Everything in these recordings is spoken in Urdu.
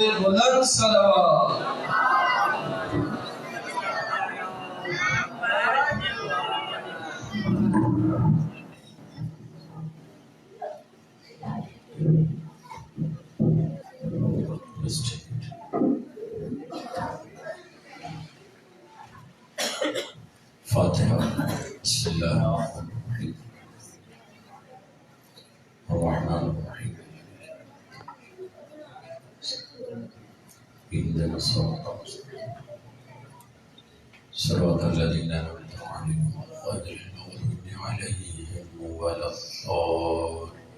بلند صلوات. فاتحہ. بسم اللہ الرحمن الرحیم. اهدنا الصراط المستقيم صراط الذين أنعمت عليهم غير المغضوب عليهم ولا الضالين.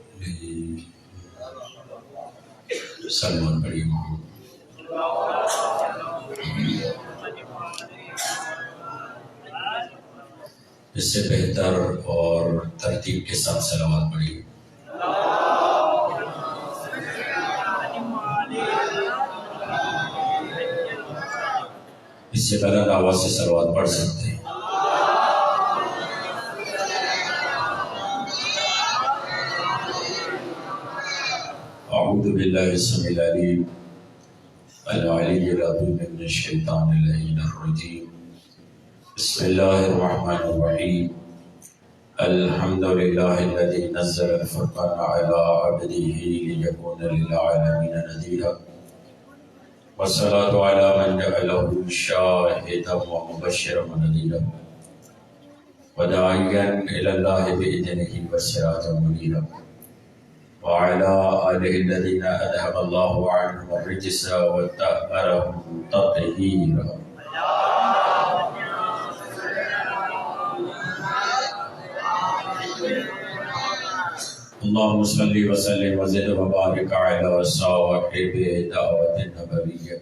سلمان بڑی محمد. اس سے بہتر اور ترتیب کے ساتھ صلوات پڑھی. اس سے بلند آواز سے صلوات پڑھ سکتے ہیں. اعوذ باللہ السمیع العلیم العلی العظیم من الشیطان اللعین الرجیم. بسم اللہ الرحمن الرحیم. الحمد للہ الذی نزل الفرقان علی عبده لیکون للعالمین نذیرا والصلاة على من جعله شاهدا ومبشرا ونذيرا وداعيا إلى الله بإذنه وسراجا منيرا وعلى آله الذين أذهب الله عنهم الرجس وطهرهم تطهيرا. اللهم صل وسلم وزد وبارك على صاحب دعوة النبوية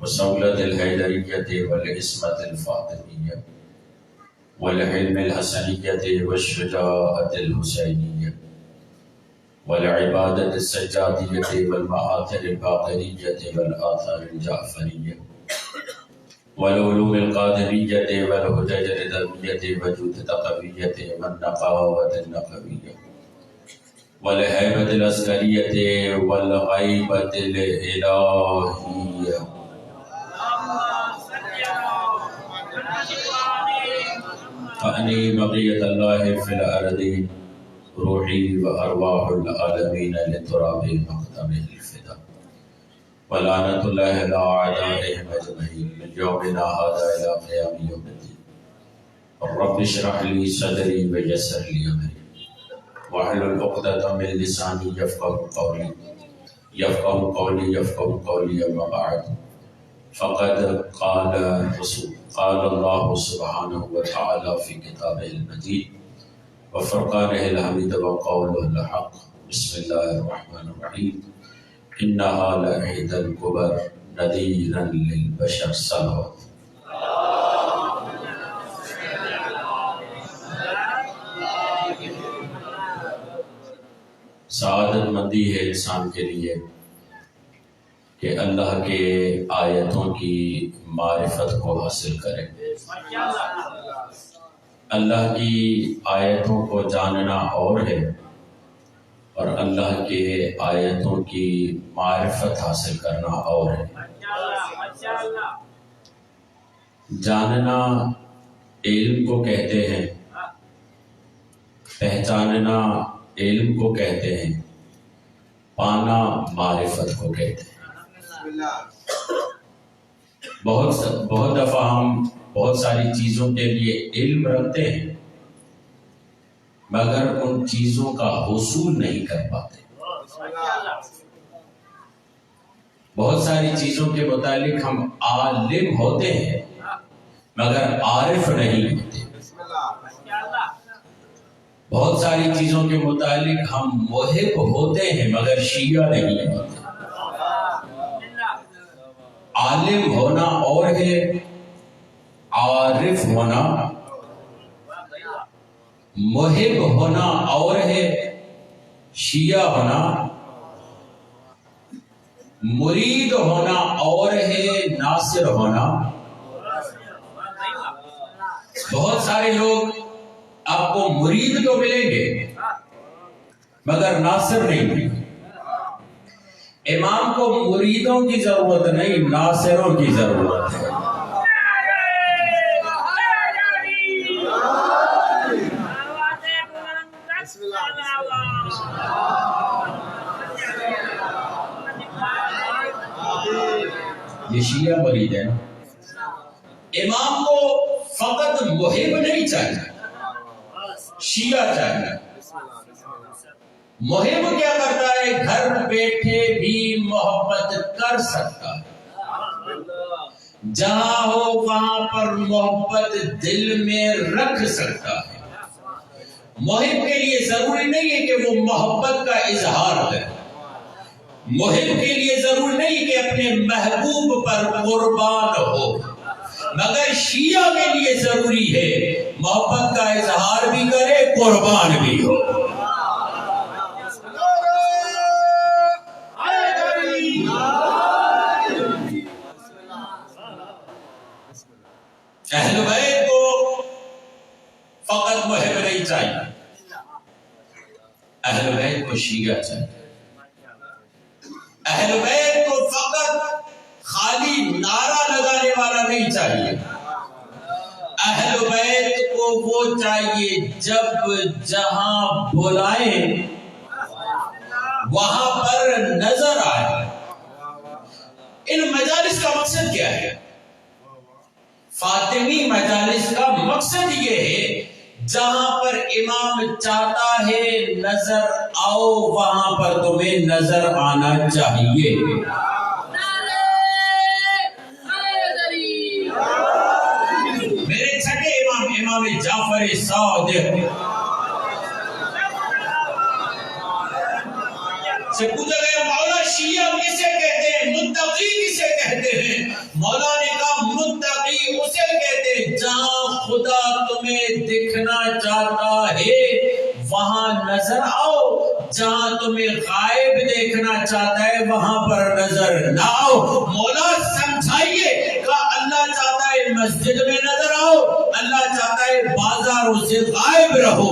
وصولة الحيدرية والعصمة الفاطمية والحلم الحسنية والشجاعة الحسينية والعبادة السجادية والمآثر الباقرية والآثار الجعفرية والعلوم القادرية والهجج الرضوية وجود التقوية والنقاوة النقوية والهيبة العسكرية والغيبة الإلهية فأني بقية الله في الأرض روحي وأرواح العالمين لتراب مقدمه الفداء ولعنة الله على أعدائهم أجمعين من يومنا هذا إلى قيام يوم الدين. رب اشرح لي صدري ويسر لي أمري واحلل عقدة من لساني يفقهوا قولي. أما بعد فقد قال الله سبحانه وتعالى في كتابه المجيد وفرقانه الحميد وقوله الحق. بسم الله الرحمن الرحيم. إنها لإحدى الكبر نذيرا للبشر. صلوات. سعادت مندی ہے انسان کے لیے کہ اللہ کے آیتوں کی معرفت کو حاصل کرے. اللہ کی آیتوں کو جاننا اور ہے اور اللہ کے آیتوں کی معرفت حاصل کرنا اور ہے. جاننا علم کو کہتے ہیں، پہچاننا علم کو کہتے ہیں، پانا معرفت کو کہتے ہیں. بہت دفعہ ہم بہت ساری چیزوں کے لیے علم رکھتے ہیں مگر ان چیزوں کا حصول نہیں کر پاتے. بہت ساری چیزوں کے متعلق ہم عالم ہوتے ہیں مگر عارف نہیں ہوتے. بہت ساری چیزوں کے متعلق ہم محب ہوتے ہیں مگر شیعہ نہیں ہوتے. عالم ہونا اور ہے، عارف ہونا، محب ہونا اور ہے، شیعہ ہونا، مرید ہونا اور ہے، ناصر ہونا. بہت سارے لوگ آپ کو مرید تو ملیں گے مگر ناصر نہیں ملیں گے. امام کو مریدوں کی ضرورت نہیں، ناصروں کی ضرورت ہے۔ یہ شیعہ مرید ہے۔ امام کو فقط محب نہیں چاہیے، شیعہ چاہیے۔ محب کیا کرتا ہے؟ گھر بیٹھے بھی محبت کر سکتا ہے، جہاں ہو وہاں پر محبت دل میں رکھ سکتا ہے۔ محب کے لیے ضروری نہیں ہے کہ وہ محبت کا اظہار کرے، محب کے لیے ضروری نہیں کہ اپنے محبوب پر قربان ہو، مگر شیعہ کے لیے ضروری ہے محبت کا اظہار بھی کرے، قربان بھی ہو۔ اہل بیت کو فقط محب نہیں چاہیے، اہل بیت کو شیعہ چاہیے۔ اہل بیت کو فقط خالی نعرہ لگانے والا نہیں چاہیے، اہل بیت کو وہ چاہیے جب جہاں بلائیں وہاں پر نظر آئے۔ ان مجالس کا مقصد کیا ہے؟ فاطمی مجالس کا مقصد یہ ہے جہاں پر امام چاہتا ہے نظر آؤ، وہاں پر تمہیں نظر آنا چاہیے۔ میرے چھٹے امام جعفر صادق سے پوچھا گیا مولا شیعہ کسے کہتے ہیں، متقی کسے کہتے ہیں؟ مولا نے کہا متقی اسے کہتے ہیں جہاں خدا تمہیں دکھنا چاہتا ہے وہاں نظر آؤ، جہاں تمہیں غائب دیکھنا چاہتا ہے وہاں پر نظر نہ آؤ۔ مولا سمجھائیے کہ اللہ چاہتا ہے مسجد میں نظر آؤ، اللہ چاہتا ہے بازاروں سے غائب رہو۔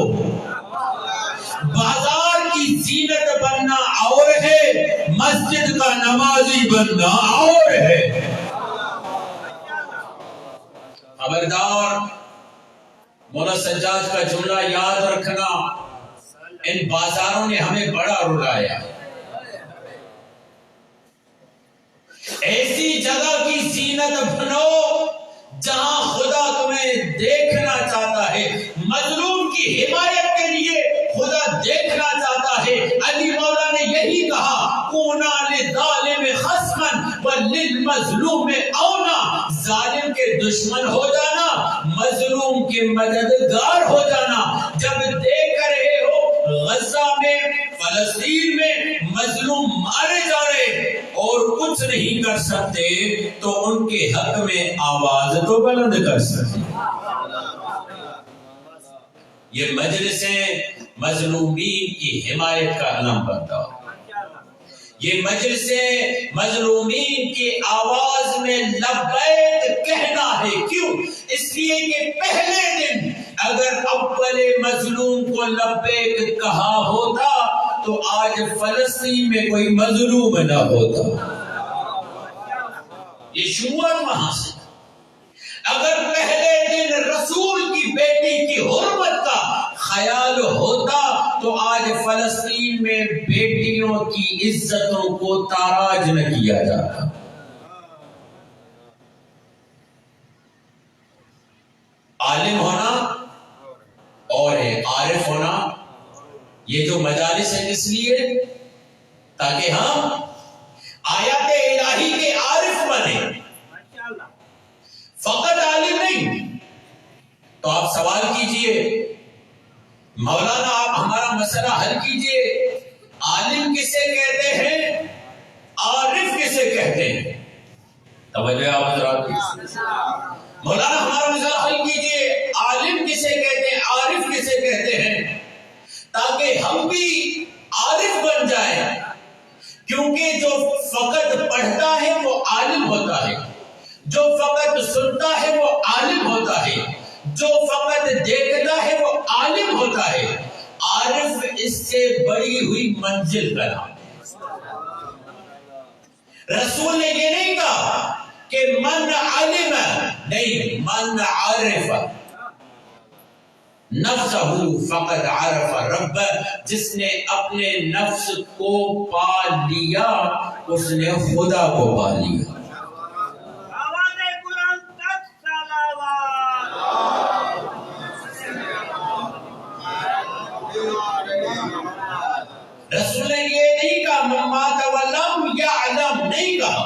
بازار کی زینت بننا اور ہے، مسجد کا نمازی بننا اور ہے۔ خبردار، مولا سجاد کا جملہ یاد رکھنا، ان بازاروں نے ہمیں بڑا رلایا۔ ایسی جگہ کی زینت بنو جہاں خدا تمہیں دیکھنا چاہتا ہے، مظلوم کی حمایت کے لیے خدا دیکھنا چاہتا ہے۔ علی مولا نے یہی کہا کونا للظالم خصما وللمظلوم اونا، ظالم کے دشمن ہو جانا، مظلوم کے مددگار ہو جانا۔ جب دیکھ رہے ہو غزہ میں، فلسطین میں مظلوم مارے جا رہے اور کچھ نہیں کر سکتے تو ان کے حق میں آواز تو بلند کر سکتے۔ یہ مجلسیں مظلومین کی حمایت کا علم بنتا ہے، یہ مجلسیں مظلومین کی آواز میں لبیک کہنا ہے۔ کیوں؟ اس لیے کہ پہلے دن اگر اول مظلوم کو لبیک کہا ہوتا تو آج فلسطین میں کوئی مظلوم نہ ہوتا۔ یہ شروعات وہاں سے، اگر پہلے دن رسول کی بیٹی کی حرمت کا خیال ہوتا تو آج فلسطین میں بیٹیوں کی عزتوں کو تاراج نہ کیا جاتا۔ عالم ہونا اور عارف ہونا، یہ جو مجالس ہے اس لیے تاکہ ہم آیات الہی کے عارف بنے، فقط عالم نہیں۔ تو آپ سوال کیجئے مولانا، آپ ہمارا مسئلہ حل کیجئے، عالم کسے کہتے ہیں، عارف کسے کہتے ہیں؟ توجہ آپ حضرات، مولانا ہمارا مسئلہ حل کیجئے، عالم کسے کہتے ہیں، عارف کسے کہتے ہیں، تاکہ ہم بھی عارف بن جائیں۔ کیونکہ جو فقط پڑھتا ہے وہ عالم ہوتا ہے، جو فقط سنتا ہے وہ عالم ہوتا ہے، جو فقط دیکھتا ہے وہ عالم ہوتا ہے۔ عارف اس سے بڑی ہوئی منزل کا نام ہے۔ رسول نے یہ نہیں کہا کہ من علم، نہیں، من عرف نفسہ فقد عرف رب، جس نے اپنے نفس کو پا لیا اس نے خدا کو پا لیا۔ رسول نے یہ نہیں کہا ممات ولم یعلم، نہیں کہا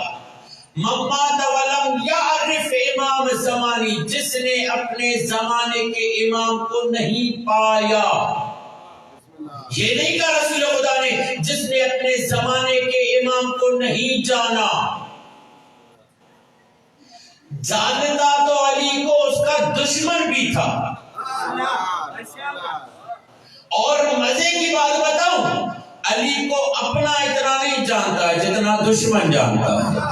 ممات ولم یعرف امام زمانی، جس نے اپنے زمانے کے امام کو نہیں پایا۔ یہ نہیں کہا رسول خدا نے جس نے اپنے زمانے کے امام کو نہیں جانا۔ جانتا تو علی کو اس کا دشمن بھی تھا۔ اور مزے کی بات بتاؤں، علی کو اپنا اتنا نہیں جانتا ہے جتنا دشمن جانتا ہے۔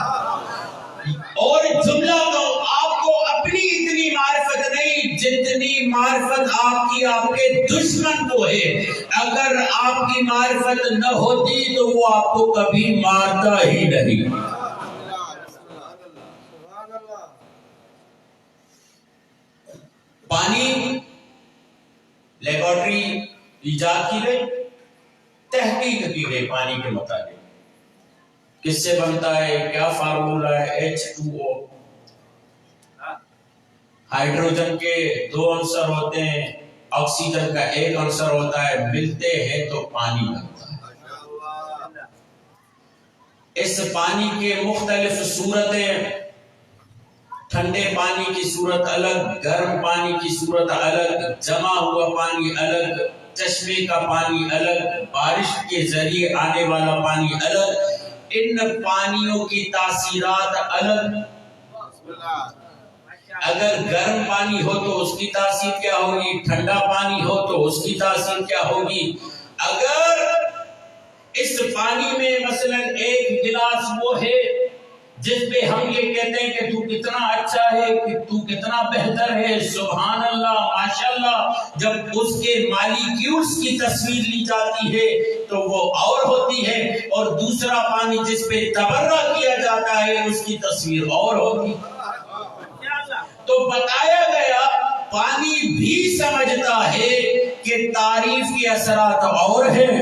اور جملہ کہوں، آپ کو اپنی اتنی معرفت نہیں جتنی معرفت آپ کی آپ کے دشمن کو ہے۔ اگر آپ کی معرفت نہ ہوتی تو وہ آپ کو کبھی مارتا ہی نہیں۔ پانی لیبارٹری ایجاد کی گئی، تحقیق کی گئی پانی کے متعلق، کس سے بنتا ہے، کیا فارمولا ہے، H2O، ہائیڈروجن کے 2 عنصر ہوتے ہیں، آکسیجن کا 1 عنصر ہوتا ہے، ملتے ہیں تو پانی بنتا ہے۔ اس پانی کے مختلف صورتیں، ٹھنڈے پانی کی صورت الگ، گرم پانی کی صورت الگ، جمع ہوا پانی الگ، چشمے کا پانی الگ، بارش کے ذریعے آنے والا پانی الگ، ان پانیوں کی تاثیرات الگ۔ اگر گرم پانی ہو تو اس کی تاثیر کیا ہوگی، ٹھنڈا پانی ہو تو اس کی تاثیر کیا ہوگی۔ اگر اس پانی میں مثلا ایک گلاس وہ ہے جس پہ ہم یہ کہتے ہیں کہ تو کتنا اچھا ہے، کہ تو کتنا بہتر ہے، سبحان اللہ، ماشاءاللہ، جب اس کے مالیکیولز کی تصویر لی جاتی ہے تو وہ اور ہوتی ہے، اور دوسرا پانی جس پہ تبرہ کیا جاتا ہے اس کی تصویر اور ہوتی ہے۔ تو بتایا گیا پانی بھی سمجھتا ہے کہ تعریف کے اثرات اور ہیں،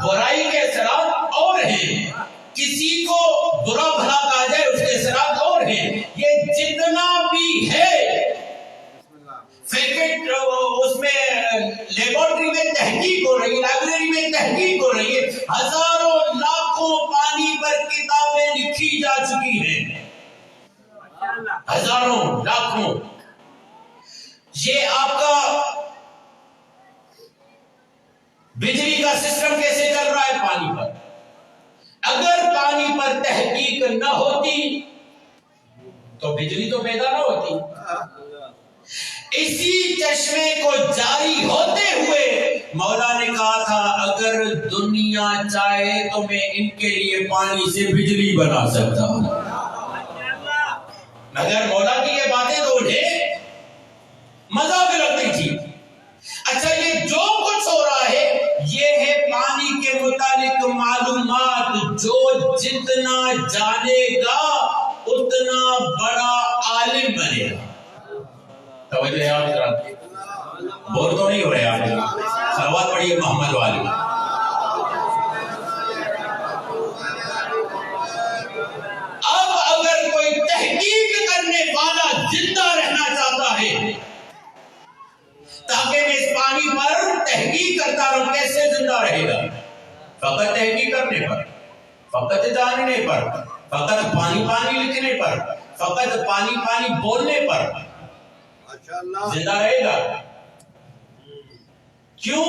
برائی کے اثرات اور ہیں، کسی کو برا بھلا کہا جائے اس کے اثرات اور ہیں۔ یہ جتنا بھی ہے فیکٹ، اس میں لیبارٹری میں تحقیق ہو رہی ہے، لائبریری میں تحقیق ہو رہی ہے، ہزاروں لاکھوں پانی پر کتابیں لکھی جا چکی ہیں، ہزاروں لاکھوں۔ یہ آپ کا بجلی کا سسٹم کیسے چل رہا ہے، پانی پر۔ اگر پانی پر تحقیق نہ ہوتی تو بجلی تو پیدا نہ ہوتی۔ اسی چشمے کو جاری ہوتے ہوئے مولا نے کہا تھا اگر دنیا چاہے تو میں ان کے لیے پانی سے بجلی بنا سکتا ہوں، مگر مولا کی یہ باتیں تو انہیں مذاق لگتی تھی۔ اچھا، یہ جو کچھ ہو رہا ہے یہ ہے پانی کے متعلق معلومات، جو جتنا جانے گا اتنا بڑا عالم بنے گا۔ توجہ ہے آپ ذرا، بور تو نہیں ہو رہے آپ، صلوات پڑھیے محمد والے۔ اب اگر کوئی تحقیق کرنے والا زندہ رہنا چاہتا ہے تاکہ میں اس پانی پر تحقیق کرتا رہوں، کیسے زندہ رہے گا؟ فقط تحقیق کرنے پر، فقط جاننے پر، فقط پانی پانی لکھنے پر، فقط پانی پانی بولنے پر زندہ رہے گا۔ کیوں؟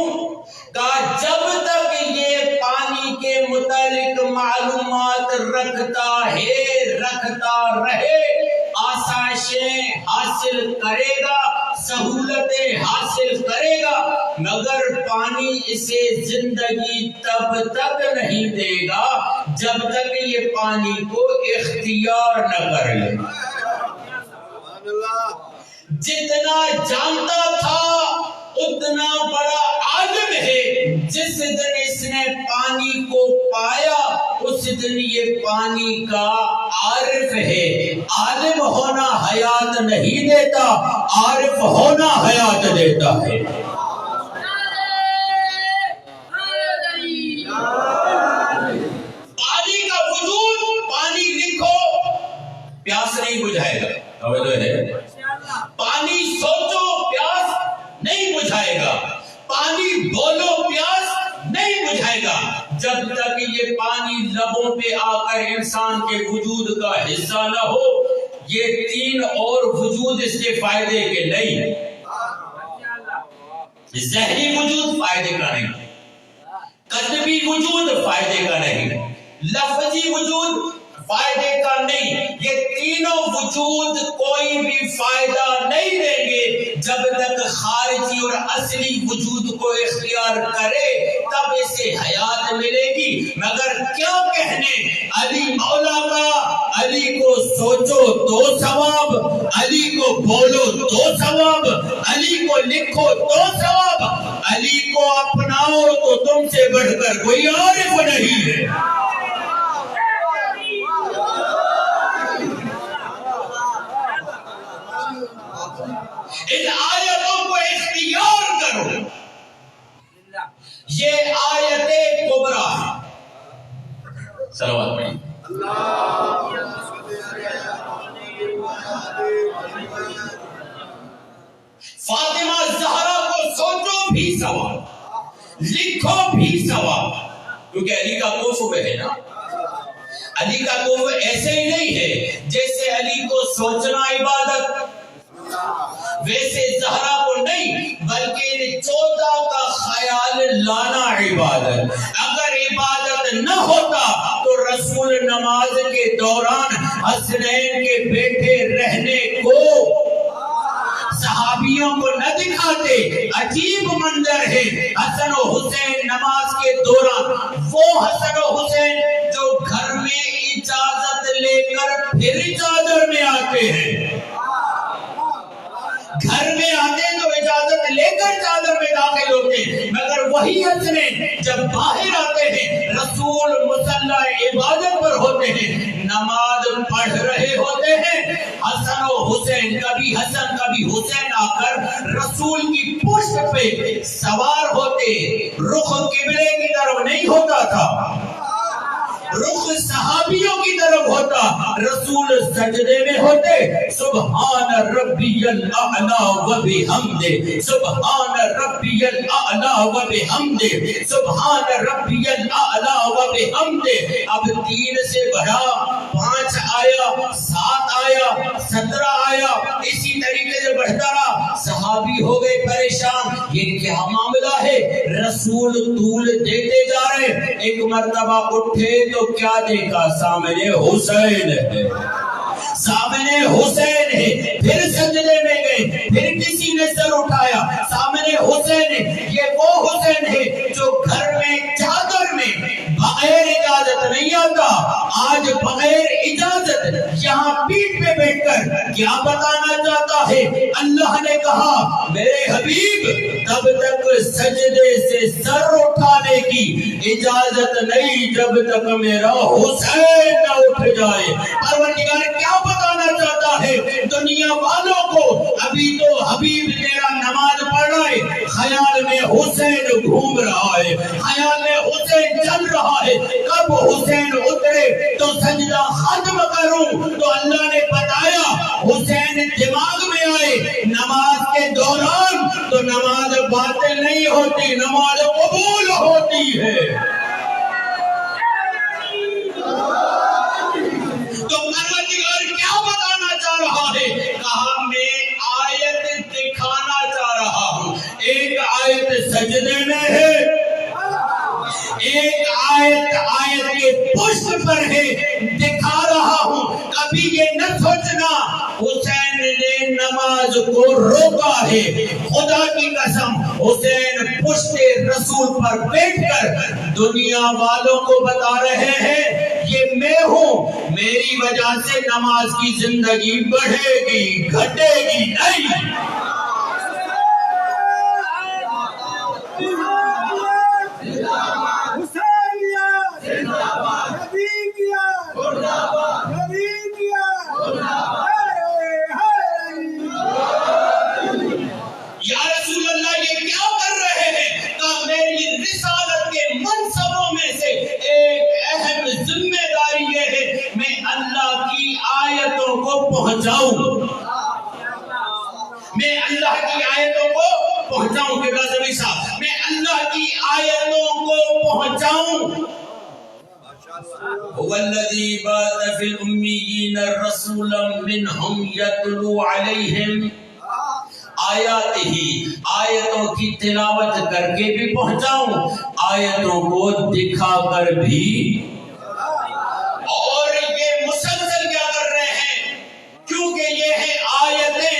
کہا جب تک یہ پانی کے متعلق معلومات رکھتا رہے، آسائشیں حاصل کرے گا، سہولتیں حاصل کرے گا، مگر پانی اسے زندگی تب تک نہیں دے گا جب تک یہ پانی کو اختیار نہ کر لے۔ جتنا جانتا تھا اتنا بڑا عالم ہے۔ جس دن اس نے پانی کو پایا اس اس دن یہ پانی کا عارف ہے. عالم ہونا حیات نہیں دیتا، عارف ہونا حیات دیتا ہے. پانی کا وجود، پانی لکھو پیاس نہیں بجھائے گا. توجہ ہے. پانی سوچو پیاس نہیں بجھائے گا، پانی بولو پیاس نہیں بجھائے گا. جب تک یہ پانی لبوں پہ آ کر انسان کے وجود کا حصہ نہ ہو، یہ تین اور وجود اس کے فائدے کے نہیں. ذہنی وجود فائدے کا نہیں، قلبی وجود فائدے کا نہیں، لفظی وجود فائدے کا نہیں. یہ تینوں وجود کوئی بھی فائدہ نہیں دیں گے جب تک خارجی اور اصلی وجود کو اختیار کرے، تب اسے حیات ملے گی. مگر کیا کہنے علی مولا کا، علی کو سوچو تو ثواب، علی کو بولو تو ثواب، علی کو لکھو تو ثواب، علی کو اپناؤ تو تم سے بڑھ کر کوئی عارف نہیں ہے. ان آیتوں کو اختیار کرو. یہ آیت کبریٰ ہے. صلوات پڑھیں. فاطمہ زہرا کو سوچو بھی ثواب، لکھو بھی ثواب. کیونکہ علی کا کوف ہے نا. علی کا کوف ایسے ہی نہیں ہے جیسے علی کو سوچنا عبادت، ویسے زہرا کو نہیں، بلکہ 14 کا خیال لانا عبادت. اگر عبادت نہ ہوتا تو رسول نماز کے دوران حسنین کے بیٹھے رہنے کو صحابیوں کو نہ دکھاتے. عجیب منظر ہے حسن و حسین نماز کے دوران، وہ حسن و حسین جو گھر میں اجازت لے کر پھر چادر میں آتے ہیں. گھر میں آتے تو اجازت لے کر چادر میں داخل ہوتے ہیں، مگر وہی حسنین جب باہر آتے ہیں رسول مصلی عبادت پر ہوتے ہیں، نماز پڑھ رہے ہوتے ہیں. حسن و حسین، کبھی حسن کبھی حسین آ کر رسول کی پشت پہ سوار ہوتے. رخ قبلے کی طرف نہیں ہوتا تھا، رخ صحابیوں کی طرف ہوتا. رسول سجدے میں ہوتے، سبحان ربی الاعلی و بحمدہ، سبحان ربی الاعلی و بحمدہ، سبحان ربی الاعلی و بحمدہ. اب 3 سے بڑھا 5 آیا، 7 آیا، 17 آیا، اسی طریقے سے بڑھتا رہا. صحابی ہو گئے پریشان، یہ کیا معاملہ ہے؟ رسول طول دیتے جا رہے. ایک مرتبہ اٹھے تو کیا دیکھا؟ سامنے حسین ہے، سامنے حسین ہے. پھر سجدے میں گئے، پھر کسی نے سر اٹھایا، سامنے حسین ہے. یہ وہ حسین ہے جو گھر میں چادر میں بغیر اجازت نہیں آتا. آج بغیر اجازت یہاں پیٹ پہ بیٹھ کر کیا بتانا چاہتا ہے؟ اللہ نے کہا میرے حبیب تب تک سجدے سے سر اٹھانے کی اجازت نہیں جب تک میرا حسین نہ اٹھ جائے. پروردگار کیا بتانا چاہتا ہے دنیا والوں کو؟ ابھی تو حبیب تیرا نماز پڑھ رہا ہے، خیال میں حسین گھوم رہا ہے، خیال میں حسین چل رہا ہے. کب حسین اترے تو سجدہ ختم کروں؟ تو اللہ نے بتایا حسین دماغ میں آئے نماز کے دوران تو نماز باطل نہیں ہوتی، نماز قبول ہوتی ہے. تو پروردگار کیا بتانا چاہ رہا ہے؟ کہا میں آیت دکھانا چاہ رہا ہوں. ایک آیت سجدے میں ہے، ایک آیت کے پشت پر ہے. دکھا رہا ہوں. کبھی یہ نہ سوچنا حسین نے نماز کو روکا ہے. خدا کی قسم حسین پشت رسول پر بیٹھ کر دنیا والوں کو بتا رہے ہیں یہ میں ہوں، میری وجہ سے نماز کی زندگی بڑھے گی گھٹے گی نہیں. پہنچاؤں، میں اللہ کی آیتوں کو پہنچاؤں کہ غازی صاحب میں اللہ کی آیتوں کو پہنچاؤں. هو الذي بعث في الأميين رسولا منهم يتلو عليهم آیاتہ، آیتوں کی تلاوت کر کے بھی پہنچاؤں، آیتوں کو دکھا کر بھی. اور یہ مسلسل کیا کر رہے ہیں؟ کیونکہ یہ ہے آیتیں.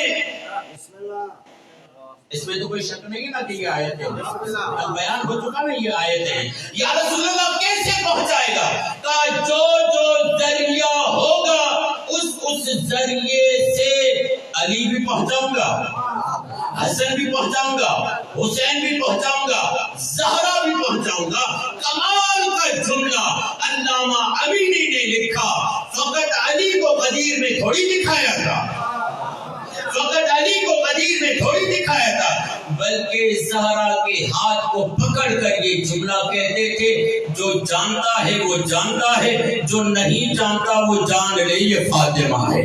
اس میں تو کوئی شک نہیں نا کہ یہ آیتیں بیان ہو چکا نا یہ آیتیں. یا رسول اللہ کیسے پہنچائے گا؟ کہ جو ذریعہ ہوگا اس ذریعے سے علی بھی پہنچاؤں گا، حسن بھی پہنچاؤں گا، حسین بھی پہنچاؤں گا، زہرا بھی پہنچاؤں گا. کمال کا جملہ علامہ امینی نے لکھا. فقط علی کو غدیر میں تھوڑی دکھایا تھا، فقط علی کو غدیر میں تھوڑی دکھایا تھا، بلکہ زہرا کے ہاتھ کو پکڑ کر یہ جملہ کہتے تھے جو جانتا ہے وہ جانتا ہے، جو نہیں جانتا وہ جان لے یہ فاطمہ ہے.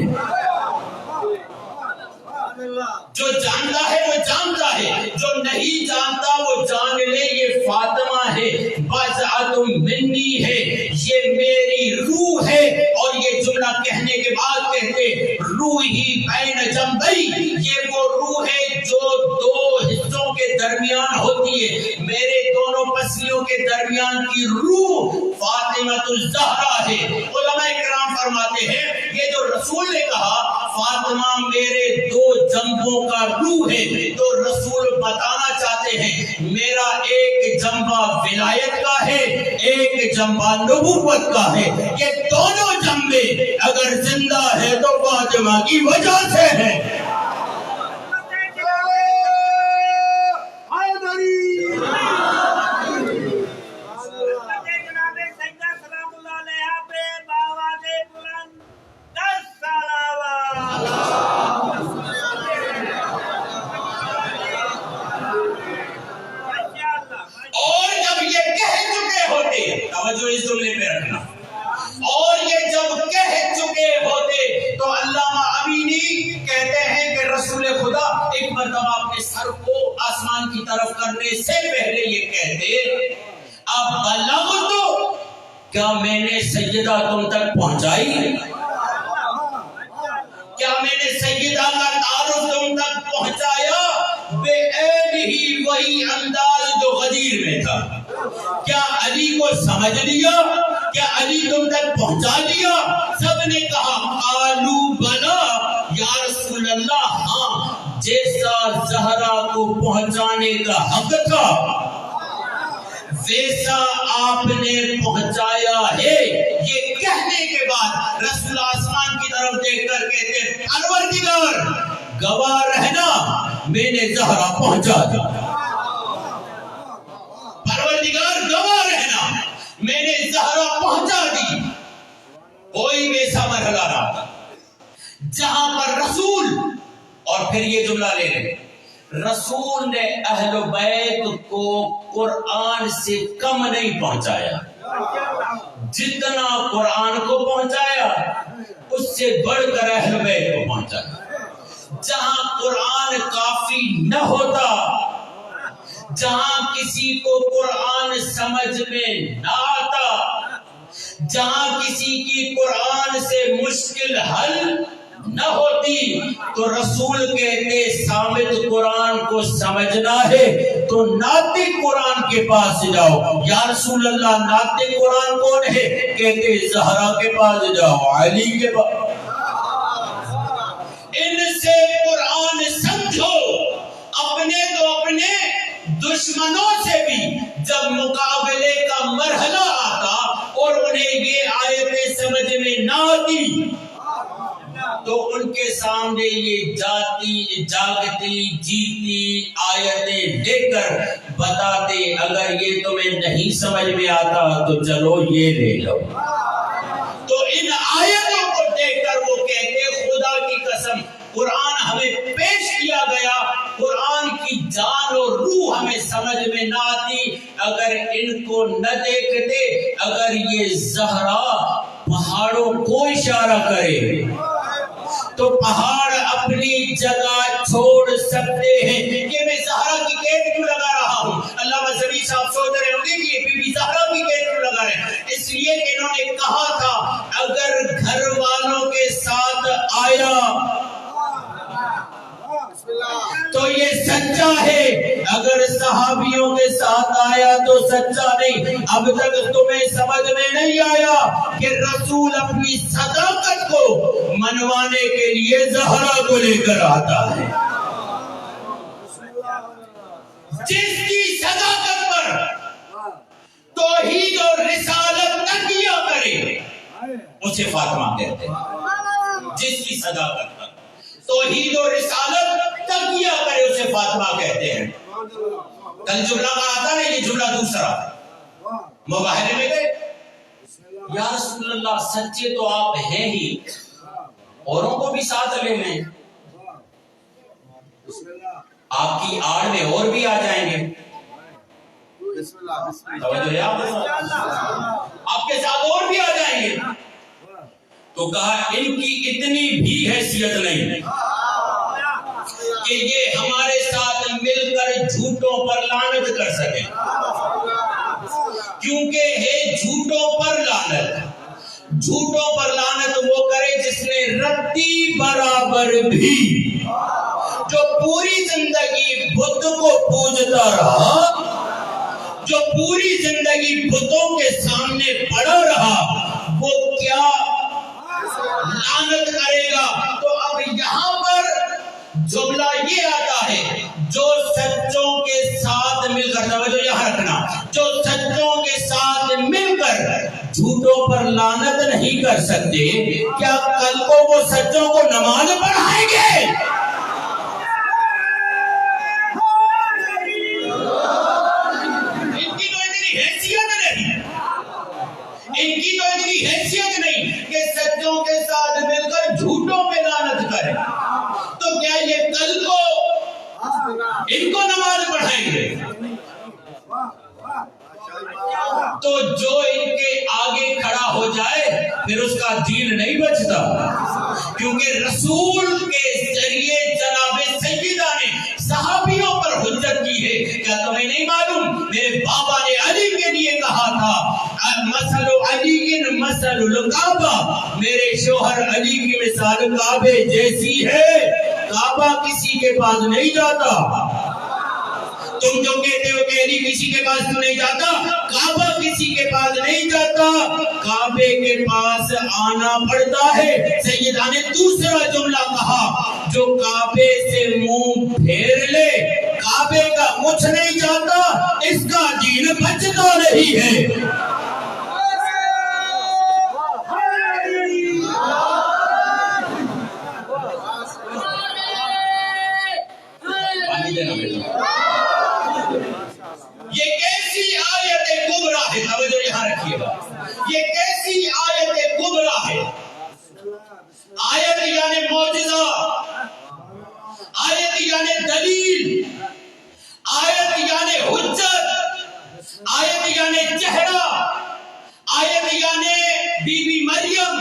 جو جانتا ہے وہ جانتا ہے، جو نہیں جانتا وہ جان لے یہ فاطمہ ہے. بضعۃ منی ہے، یہ میری روح ہے. اور یہ جملہ کہنے کے بعد کہتے روحی بین جنبی، یہ وہ روح ہے جو دو حصوں کے درمیان ہوتی ہے. میرے دونوں پسلیوں کے درمیان کی روح فاطمہ الزہرا ہے. علماء کرام فرماتے ہیں یہ جو رسول نے کہا فاطمہ میرے دو جنبوں کا روح ہے، تو رسول بتانا چاہتے ہیں میرا ایک جنبہ ولایت کا ہے، ایک جنبہ نبوت کا ہے. یہ دونوں جنبے اگر زندہ ہے تو فاطمہ کی وجہ سے ہے. توجہ اس جملے پہ رکھنا. اور یہ جب کہہ چکے ہوتے تو علامہ امینی کہتے ہیں کہ رسول خدا ایک مرتبہ اپنے سر کو آسمان کی طرف کرنے سے پہلے یہ کہتے اب بلغت، کیا میں نے سیدہ تم تک پہنچائی؟ کیا میں نے سیدہ کا تعارف تم تک پہنچایا؟ بے عین ہی وہی انداز جو غدیر میں تھا. کیا علی کو سمجھ لیا؟ کیا علی تم تک پہنچا دیا؟ سب نے کہا قالو بلا یا رسول اللہ، ہاں جیسا زہرا کو پہنچانے کا حق تھا ویسا آپ نے پہنچایا ہے. یہ کہنے کے بعد رسول آسمان کی طرف دیکھ کر کہتے پروردگار گواہ رہنا میں نے زہرا پہنچا دی. پروردگار گواہ رہنا میں نے زہرا پہنچا دی. کوئی ویسا مرحلہ رہا جہاں پر رسول، اور پھر یہ جملہ لے لیں، رسول نے اہل بیت کو قرآن سے کم نہیں پہنچایا. جتنا قرآن کو پہنچایا اس سے بڑھ کر اہل بیت کو پہنچایا. جہاں قرآن کافی نہ ہوتا، جہاں کسی کو قرآن سمجھ میں نہ آتا، جہاں کسی کی قرآن سے مشکل حل نہ ہوتی، تو رسول کہتے سامد قرآن کو سمجھنا ہے تو ناطق قرآن کے پاس جاؤ. یا رسول اللہ ناطق قرآن کون ہے؟ کہتے زہرا کے پاس جاؤ، علی کے پاس. ان سے قرآن سمجھو. اپنے تو اپنے دشمنوں سے بھی جب مقابلے کا مرحلہ آتا اور انہیں یہ آیتیں سمجھ میں نہ آتی تو ان کے سامنے یہ جاگتی جیتی آیتیں لے کر بتاتے اگر یہ تمہیں نہیں سمجھ میں آتا تو چلو یہ لے لو. تو ان آیتوں کو دیکھ کر وہ کہتے خدا کی قسم قرآن ہمیں پیش کیا گیا، قرآن کی جان اور روح ہمیں سمجھ میں نہ آتی اگر ان کو نہ دیکھتے. اگر یہ زہرا پہاڑوں کو اشارہ کرے تو تو پہاڑ اپنی جگہ چھوڑ سکتے ہیں. کہ میں زہرا کی قید کیوں لگا رہا ہوں؟ علامہ زبیر صاحب سوچ رہے ہوں گے کہ یہ بی بی زہرا کی قید کیوں لگا رہے ہیں. اس لیے کہ انہوں نے کہا تھا اگر گھر والوں کے ساتھ آیا تو یہ سچا ہے، اگر صحابیوں کے ساتھ آیا تو سچا نہیں. اب تک تمہیں سمجھ میں نہیں آیا کہ رسول اپنی صداقت کو منوانے کے لیے زہرا کو لے کر آتا ہے. جس کی صداقت پر توحید اور رسالت تکیہ کرے اسے فاطمہ کہتے ہیں. جس کی صداقت پر توحید و رسالت تکیہ کرے اسے فاطمہ کہتے ہیں. کل جملہ کا آتا ہے، یہ جملہ دوسرا مباہلے میں گئے. یا رسول اللہ سچے تو آپ ہیں ہی، اوروں کو بھی ساتھ لے لیں، آپ کی آڑ میں اور بھی آ جائیں گے. آپ کے ساتھ اور بھی آ جائیں گے. تو کہا ان کی اتنی بھی حیثیت نہیں کہ یہ ہمارے ساتھ مل کر جھوٹوں پر لعنت کر سکے، کیونکہ ہے جھوٹوں پر لعنت. جھوٹوں پر لعنت وہ کرے جس نے رتی برابر بھی، جو پوری زندگی بت کو پوجتا رہا، جو پوری زندگی بتوں کے سامنے پڑا رہا، وہ کیا لعنت کرے گا. تو اب یہاں پر جملہ یہ آتا ہے جو سچوں کے ساتھ مل کر، توجہ یہاں رکھنا، جو سچوں کے ساتھ مل کر جھوٹوں پر لعنت نہیں کر سکتے، کیا کل کو وہ سچوں کو نماز پڑھائیں گے؟ ان کی تو اتنی حیثیت نہیں کہ سچوں کے ساتھ مل کر جھوٹوں پہ لعنت کرے. تو کیا یہ کل کو ان کو نماز پڑھائیں گے؟ تو جو ان کے آگے کھڑا ہو جائے پھر اس کا دین نہیں بچتا، کیونکہ رسول کے ذریعے جناب سیدہ نے صحابیوں پر حجت کی ہے. کیا تمہیں نہیں معلوم میرے بابا نے علی کے لیے کہا تھا مثل علی مثل الکعبہ، میرے شوہر علی کی مثال کعبے جیسی ہے. کعبہ کسی کے پاس نہیں جاتا. تم جو کہتے ہو کہ علی کسی کے پاس کیوں نہیں جاتا، کعبہ کسی کے پاس نہیں جاتا، کعبے کے پاس آنا پڑتا ہے. سیدہ نے دوسرا جملہ کہا جو کعبے سے منہ پھیر لے کعبے کا مچھ نہیں جاتا، اس کا دین بچتا نہیں ہے. یہ کیسی آیت کبریٰ ہے، توجہ یہاں رکھیے گا، یہ کیسی آیت کبریٰ ہے. آیت یعنی معجزہ، آیت یعنی دلیل، آیت یعنی حجت، آیت یعنی چہرہ، آیت یعنی بی بی مریم،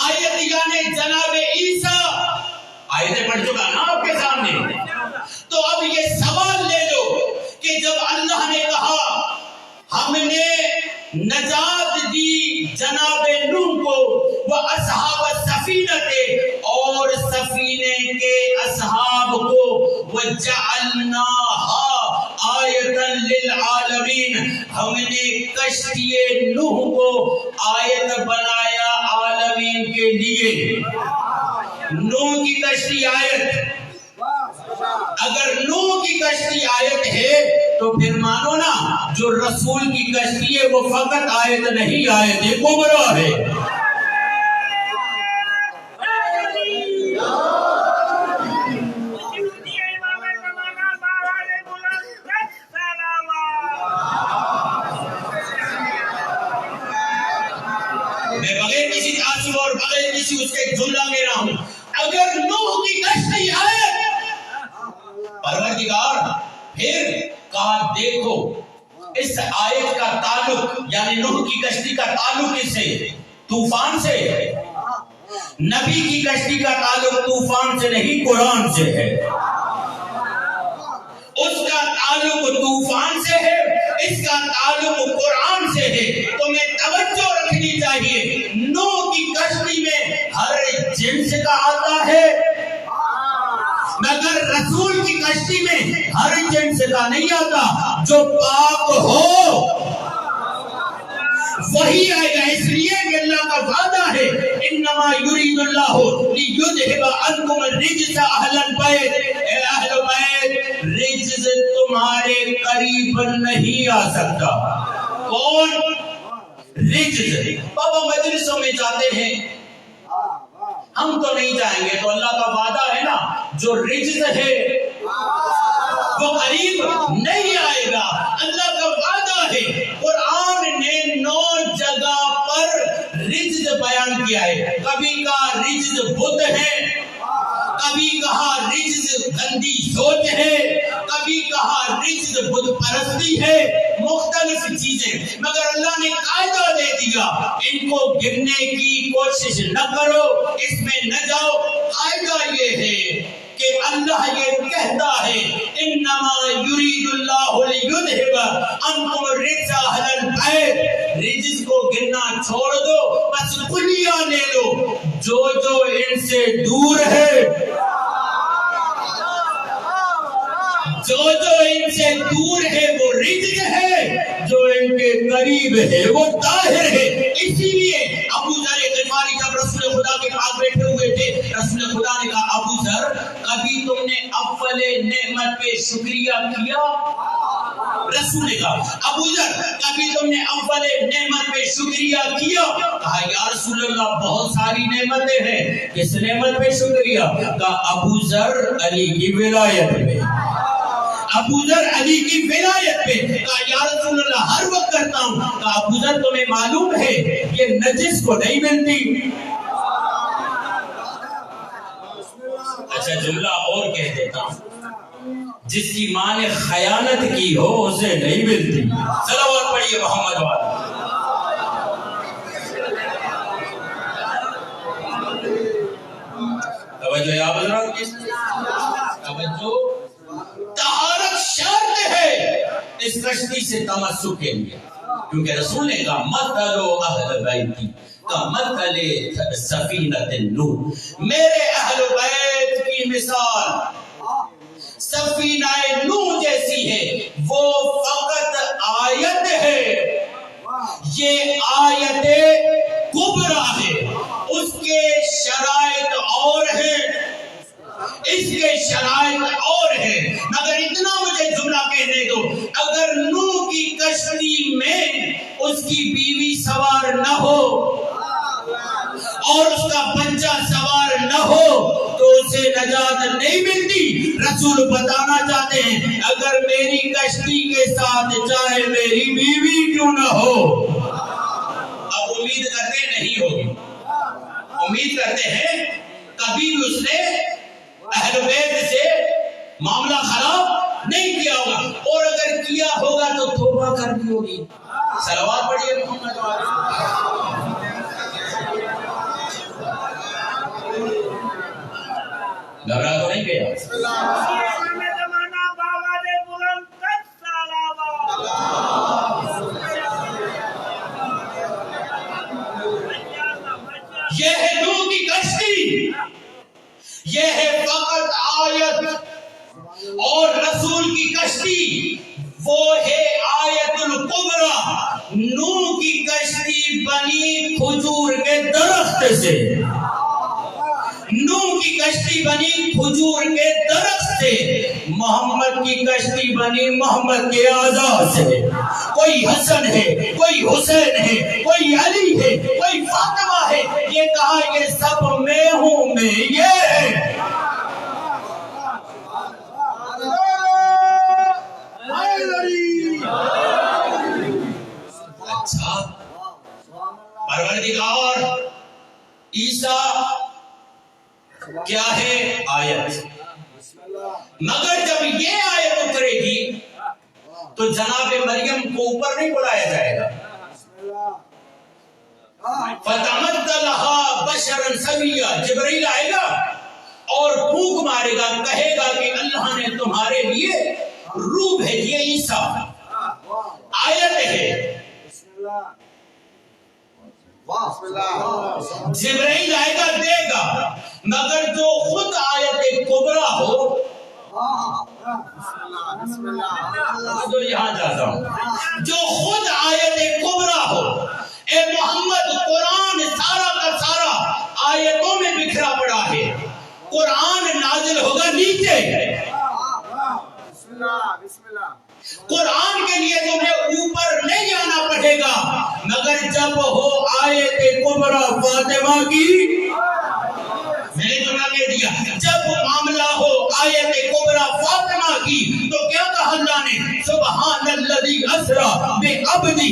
آیت یعنی جناب عیسیٰ. آیتیں پڑھ چکا نا آپ کے سامنے. تو اب یہ سوال لے لو کہ جب اللہ نے کہا ہم نے نجات دی جناب نوح کو وہ اصحاب السفینہ اور سفینے کے اصحاب کو وجعلناها آیتا للعالمین، ہم نے کشتی نوح کو آیت بنایا عالمین کے لیے. نوح کی کشتی آیت، اگر نوح کی کشتی آیت ہے تو پھر مانو نا جو رسول کی کشتی ہے وہ فقط آیت نہیں، آیت کبریٰ ہے. میں بغیر کسی تعصب اور بغیر کسی اس کے جملہ میں رہا ہوں. اگر نوح کی کشتی آیت، پروردگار پھر کہا دیکھو اس آیت کا تعلق یعنی نوح کی کشتی کا تعلق کس سے؟ طوفان سے. نبی کی کشتی کا تعلق طوفان سے نہیں قرآن سے ہے، اس کا تعلق طوفان سے ہے، اس کا تعلق قرآن سے ہے۔ تمہیں توجہ رکھنی چاہیے، نوح کی کشتی میں ہر جنس کا آتا ہے، مگر رسول کی کشتی میں ہر جنس کا نہیں آتا۔ جو پاک ہو وہی آئے گا، اس لیے کہ اللہ کا وعدہ ہے انما یرید اللہ لیذھب عنکم الرجس اہل البیت، اے اہل بیت رجس تمہارے قریب نہیں آ سکتا۔ کون؟ رجس۔ بابا مجلسوں میں جاتے ہیں، ہم تو نہیں جائیں گے، تو اللہ کا وعدہ ہے نا جو رجس ہے وہ قریب نہیں آئے گا۔ اللہ کا وعدہ ہے، قرآن نے 9 جگہ پر رجز بیان کیا ہے۔ کبھی کہا رجز بت ہے، کبھی کہا رجز گندی سوچ ہے، کبھی کہا رجز بت پرستی ہے، مختلف چیزیں، مگر اللہ نے قاعدہ دے دیا ان کو گرنے کی کوشش نہ کرو، اس میں نہ جاؤ۔ قاعدہ یہ ہے کہ اللہ یہ کہتا ہے انما یرید اللہ لیذھب عنکم الرجس اہل البیت، رجس کو گرنا چھوڑ دو، بس کلیہ لے لو، جو ان سے دور ہے، جو ان سے دور ہے وہ رجس ہے، جو ان کے قریب ہے وہ طاہر ہے۔ اسی لیے ابو ذر غفاری جب رسول خدا کے پاس بیٹھے ہوئے تھے، رسول خدا نے کہا ابو ذر کبھی تم نے اول نعمت پہ شکریہ کیا؟ رسول نے کہا ابو ذر کبھی تم نے اول نعمت پہ شکریہ کیا؟ کہا یا رسول اللہ بہت ساری نعمتیں ہیں، کس نعمت پہ شکریہ؟ کہا ابو ذر علی کی ولایت میں، ابو ذر علی کی ولایت پہ۔ کہا یا رسول اللہ ہر وقت کرتا ہوں۔ کہا ابو ذر تمہیں معلوم ہے یہ نجس کو نہیں ملتی؟ اچھا جملہ اور کہہ دیتا ہوں، جس کی ماں نے خیانت کی ہو اسے نہیں ملتی۔ صلوات پڑھیے محمد والے۔ توجہ یا حضرات، توجہ، طہارت شرط ہے اس کشتی سے تمسک کے لیے، کیونکہ رسول نے کہا مثل اہل بیتی کمثل سفینۃ نوح، میرے اہل بیت کی مثال سفینہ نوح جیسی ہے، وہ فقط آیت ہے، یہ آیت کبریٰ ہے، اس کے شرائط اور ہیں، اس کے شرائط اور ہیں، مگر اتنا مجھے جملہ کہنے دو، اگر نوح کی کشتی میں اس کی بیوی سوار نہ ہو اور اس کا بچہ سوار نہ ہو تو اسے نجات نہیں ملتی۔ رسول بتانا چاہتے ہیں اگر میری کشتی کے ساتھ چاہے میری بیوی کیوں نہ ہو، اب امید کرتے نہیں ہوگی، امید کرتے ہیں کبھی بھی اس نے اہل بیت سے معاملہ خراب نہیں کیا ہوگا، اور اگر کیا ہوگا تو توبہ کرنی ہوگی۔ صلوات پڑھیے محمد والے۔ گھبرا تو نہیں گیا؟ یہ ہے نوح کی کشتی، یہ ہے فقط آیت، اور رسول کی کشتی وہ ہے آیت الکبریٰ۔ نوح کی کشتی بنی کھجور کے درخت سے، نوح کی کشتی بنی کھجور کے درخت سے، محمد کی کشتی بنی محمد کے اعضاء سے۔ کوئی حسن ہے، کوئی حسین ہے، کوئی علی ہے، کوئی فاطمہ ہے، یہ کہا یہ سب میں ہوں، میں یہ ہے۔ اچھا، پروردگار عیسیٰ کیا ہے؟ آیت، مگر جب یہ آیت اترے گی تو جناب مریم کو اوپر نہیں بلایا جائے گا۔ فَتَمَثَّلَ لَهَا مبشرا سویا، جبرائیل آئے گا اور پھونک مارے گا، کہے گا کہ اللہ نے تمہارے لیے روح بھیجی ہے عیسیٰ۔ آیت ہے جبرائیل آئے گا دے گا، مگر جو خود آیت کبریٰ ہو، جو یہاں جاتا ہوں، جو خود آیت کبریٰ ہو، اے محمد قرآن سارا کا سارا آیتوں میں بکھرا پڑا ہے، قرآن نازل ہوگا نیچے، قرآن کے لیے تمہیں اوپر نہیں آنا پڑے گا، مگر جب ہو آیت کبریٰ فاطمہ کی، میں نے جملہ کہہ دیا، جب معاملہ ہو آیت کبریٰ فاطمہ کی، تو کیا کہا اللہ نے؟ سبحان الذی اسریٰ بعبدہ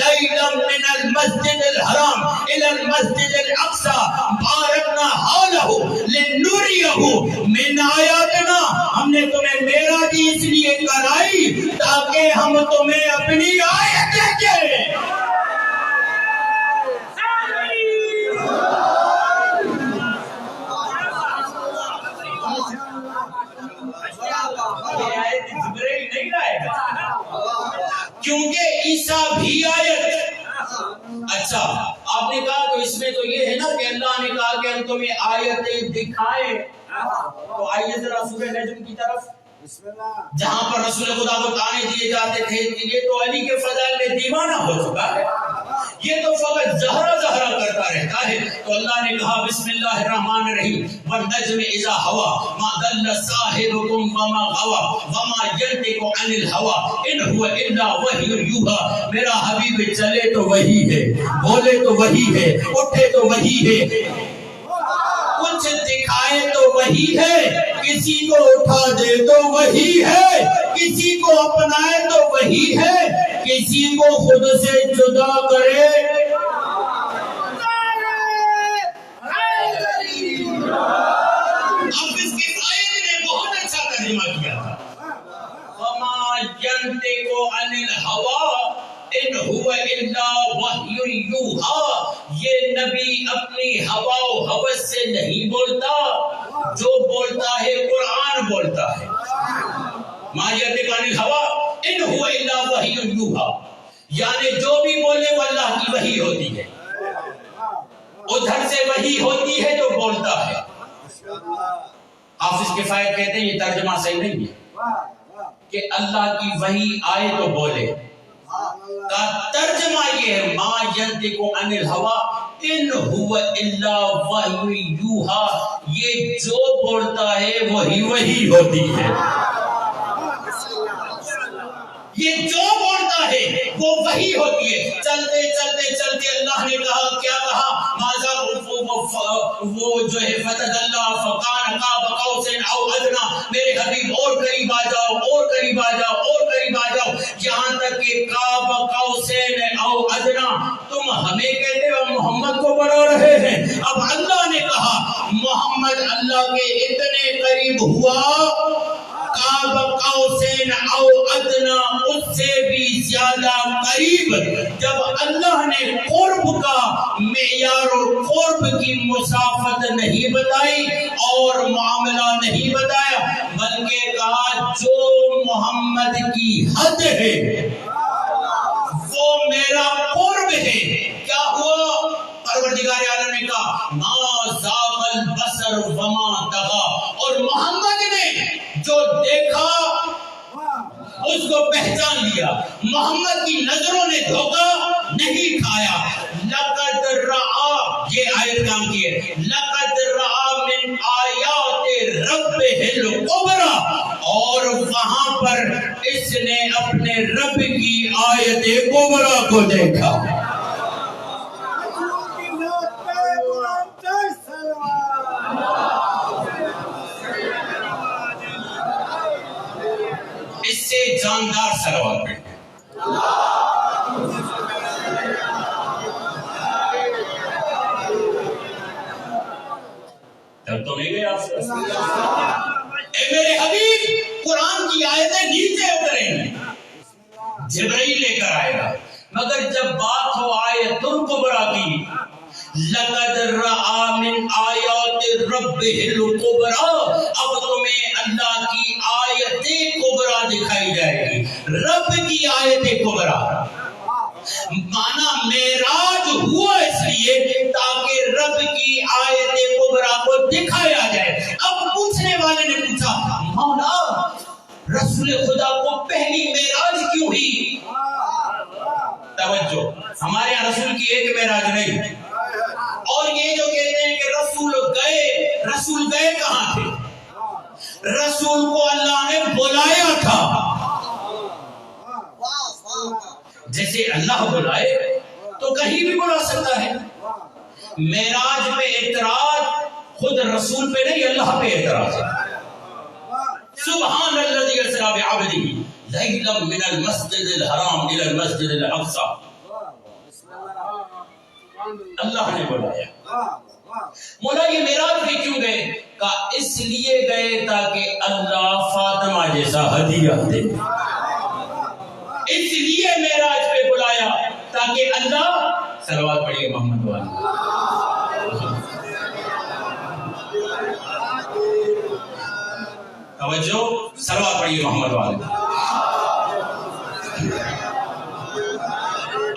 لیلا من المسجد الحرام الی المسجد الاقصی بارکنا حولہ لنریہ من آیاتنا۔ ہم نے تمہیں معراج اس لیے کرائی تاکہ ہم تمہیں اپنی آیت دیں۔ کیونکہ عیسیٰ بھی آیت۔ اچھا آپ نے کہا تو اس میں تو یہ ہے نا کہ اللہ نے کہا کہ ہم تمہیں آیتیں دکھائیں، تو آئیے ذرا سورہ نجم کی طرف، جہاں پر رسول خدا کو تانے دیے جاتے تھے کہ یہ تو علی کے فضائل میں دیوانہ ہو چکا ہے، یہ تو فقط زہرا زہرا کرتا رہتا ہے۔ تو اللہ نے کہا بسم اللہ الرحمن الرحیم والنجم اذا ہوا ما ضل صاحبکم وما غوا وما ینطق عن الہوی ان هو الا وحی یوحی۔ میرا حبیب چلے تو وہی ہے، بولے تو وہی ہے، اٹھے تو وہی ہے، کچھ دکھائے تو وہی ہے، کسی کو اٹھا دے تو وہی ہے، کسی کو اپنائے تو وہی ہے، کسی کو خود سے جدا کرے۔ اب اس کی آیت نے بہت اچھا ترجمہ کیا تھا، وَمَا يَنْطِقُ عَنِ الْهَوَىٰ ان هو الا وحی یوحی۔ یہ نبی اپنی ہوا و ہوس سے نہیں بولتا، جو بولتا ہے قرآن بولتا ہے۔ ما ینطق عن الہوی ان هو الا وحی یوحی، یعنی جو بھی بولے وہ اللہ کی وحی ہوتی ہے، ادھر سے وحی ہوتی ہے جو بولتا ہے۔ حافظ کفایت کہتے ہیں یہ ترجمہ صحیح نہیں ہے کہ اللہ کی وحی آئے تو بولے، کا ترجمہ یہ ہے ما ینطق عن الہوی ان هو الا وحی یوحی، یہ جو بولتا ہے وہی وحی ہوتی ہے، یہ جو بولتا ہے وہ وحی ہوتی ہے۔ چلتے چلتے چلتے اللہ نے کہا، کیا کہا؟ ماذا وہ جو ہے فتد اللہ فقان قاب قوسین او ادنا، میرے حبیب اور قریب آ جاؤ، اور قریب آ جاؤ، اور قریب آ جاؤ، یہاں تک کہ قاب قوسین او ادنا تم ہمیں کہتے ہو، محمد کو بڑھا رہے ہیں۔ اب اللہ نے کہا محمد اللہ کے اتنے قریب ہوا، قاب قوسین او ادنا اس سے بھی زیادہ قریب۔ جب اللہ نے قرب کا معیار اور قرب کی مسافت نہیں بتائی اور معاملہ نہیں بتایا، بلکہ کہا جو محمد کی حد ہے وہ میرا قرب ہے۔ کیا ہوا؟ پروردگار عالم نے کہا ما زاغ البصر وما طغى، اور محمد نے جو دیکھا اس کو پہچان لیا، محمد کی نظروں نے دھوکہ نہیں کھایا۔ لقد رعا، یہ آیت کام کی ہے، لقد رعا من آیات ربہ الکبریٰ، اور وہاں پر اس نے اپنے رب کی آیت کبریٰ کو دیکھا۔ اس سے جاندار صلوات پڑھیں۔ تب تو نہیں گئے آپ سے؟ اے میرے حبیب، قرآن کی آیتیں نیچے اتریں گی، جبرائیل لے کر آئے گا، مگر جب بات ہو آیت الکبریٰ کی، لقد رأى من آیات ربہ الکبریٰ، اب تمہیں اللہ کی آیت کبریٰ دکھائی جائے گی، رب کی آیت کبریٰ۔ مانا معراج ہوا اس لیے تاکہ رب کی آیت کبریٰ کو دکھایا جائے۔ اب پوچھنے والے نے پوچھا مولا رسول خدا کو پہلی معراج کیوں ہوئی؟ توجہ، ہمارے یہاں رسول کی ایک معراج نہیں، اور یہ جو کہتے ہیں کہ رسول گئے کہاں تھے؟ رسول کو اللہ نے بلایا تھا، جیسے اللہ بلائے تو کہیں بھی بلا سکتا ہے۔ معراج پہ اعتراض خود رسول پہ نہیں، اللہ پہ اعتراض ہے۔ سبحان الذی اسری بعبدہ لیلا من المسجد الحرام الی المسجد الاقصی، اللہ نے بلایا۔ مولا یہ معراج پہ کیوں گئے؟ کہا اس لیے گئے تاکہ اللہ فاطمہ جیسا ہدیہ دے، اس لیے معراج پہ بلایا تاکہ اللہ، صلوات پڑھیے محمد والے، توجہ، صلوات پڑھیے محمد والے۔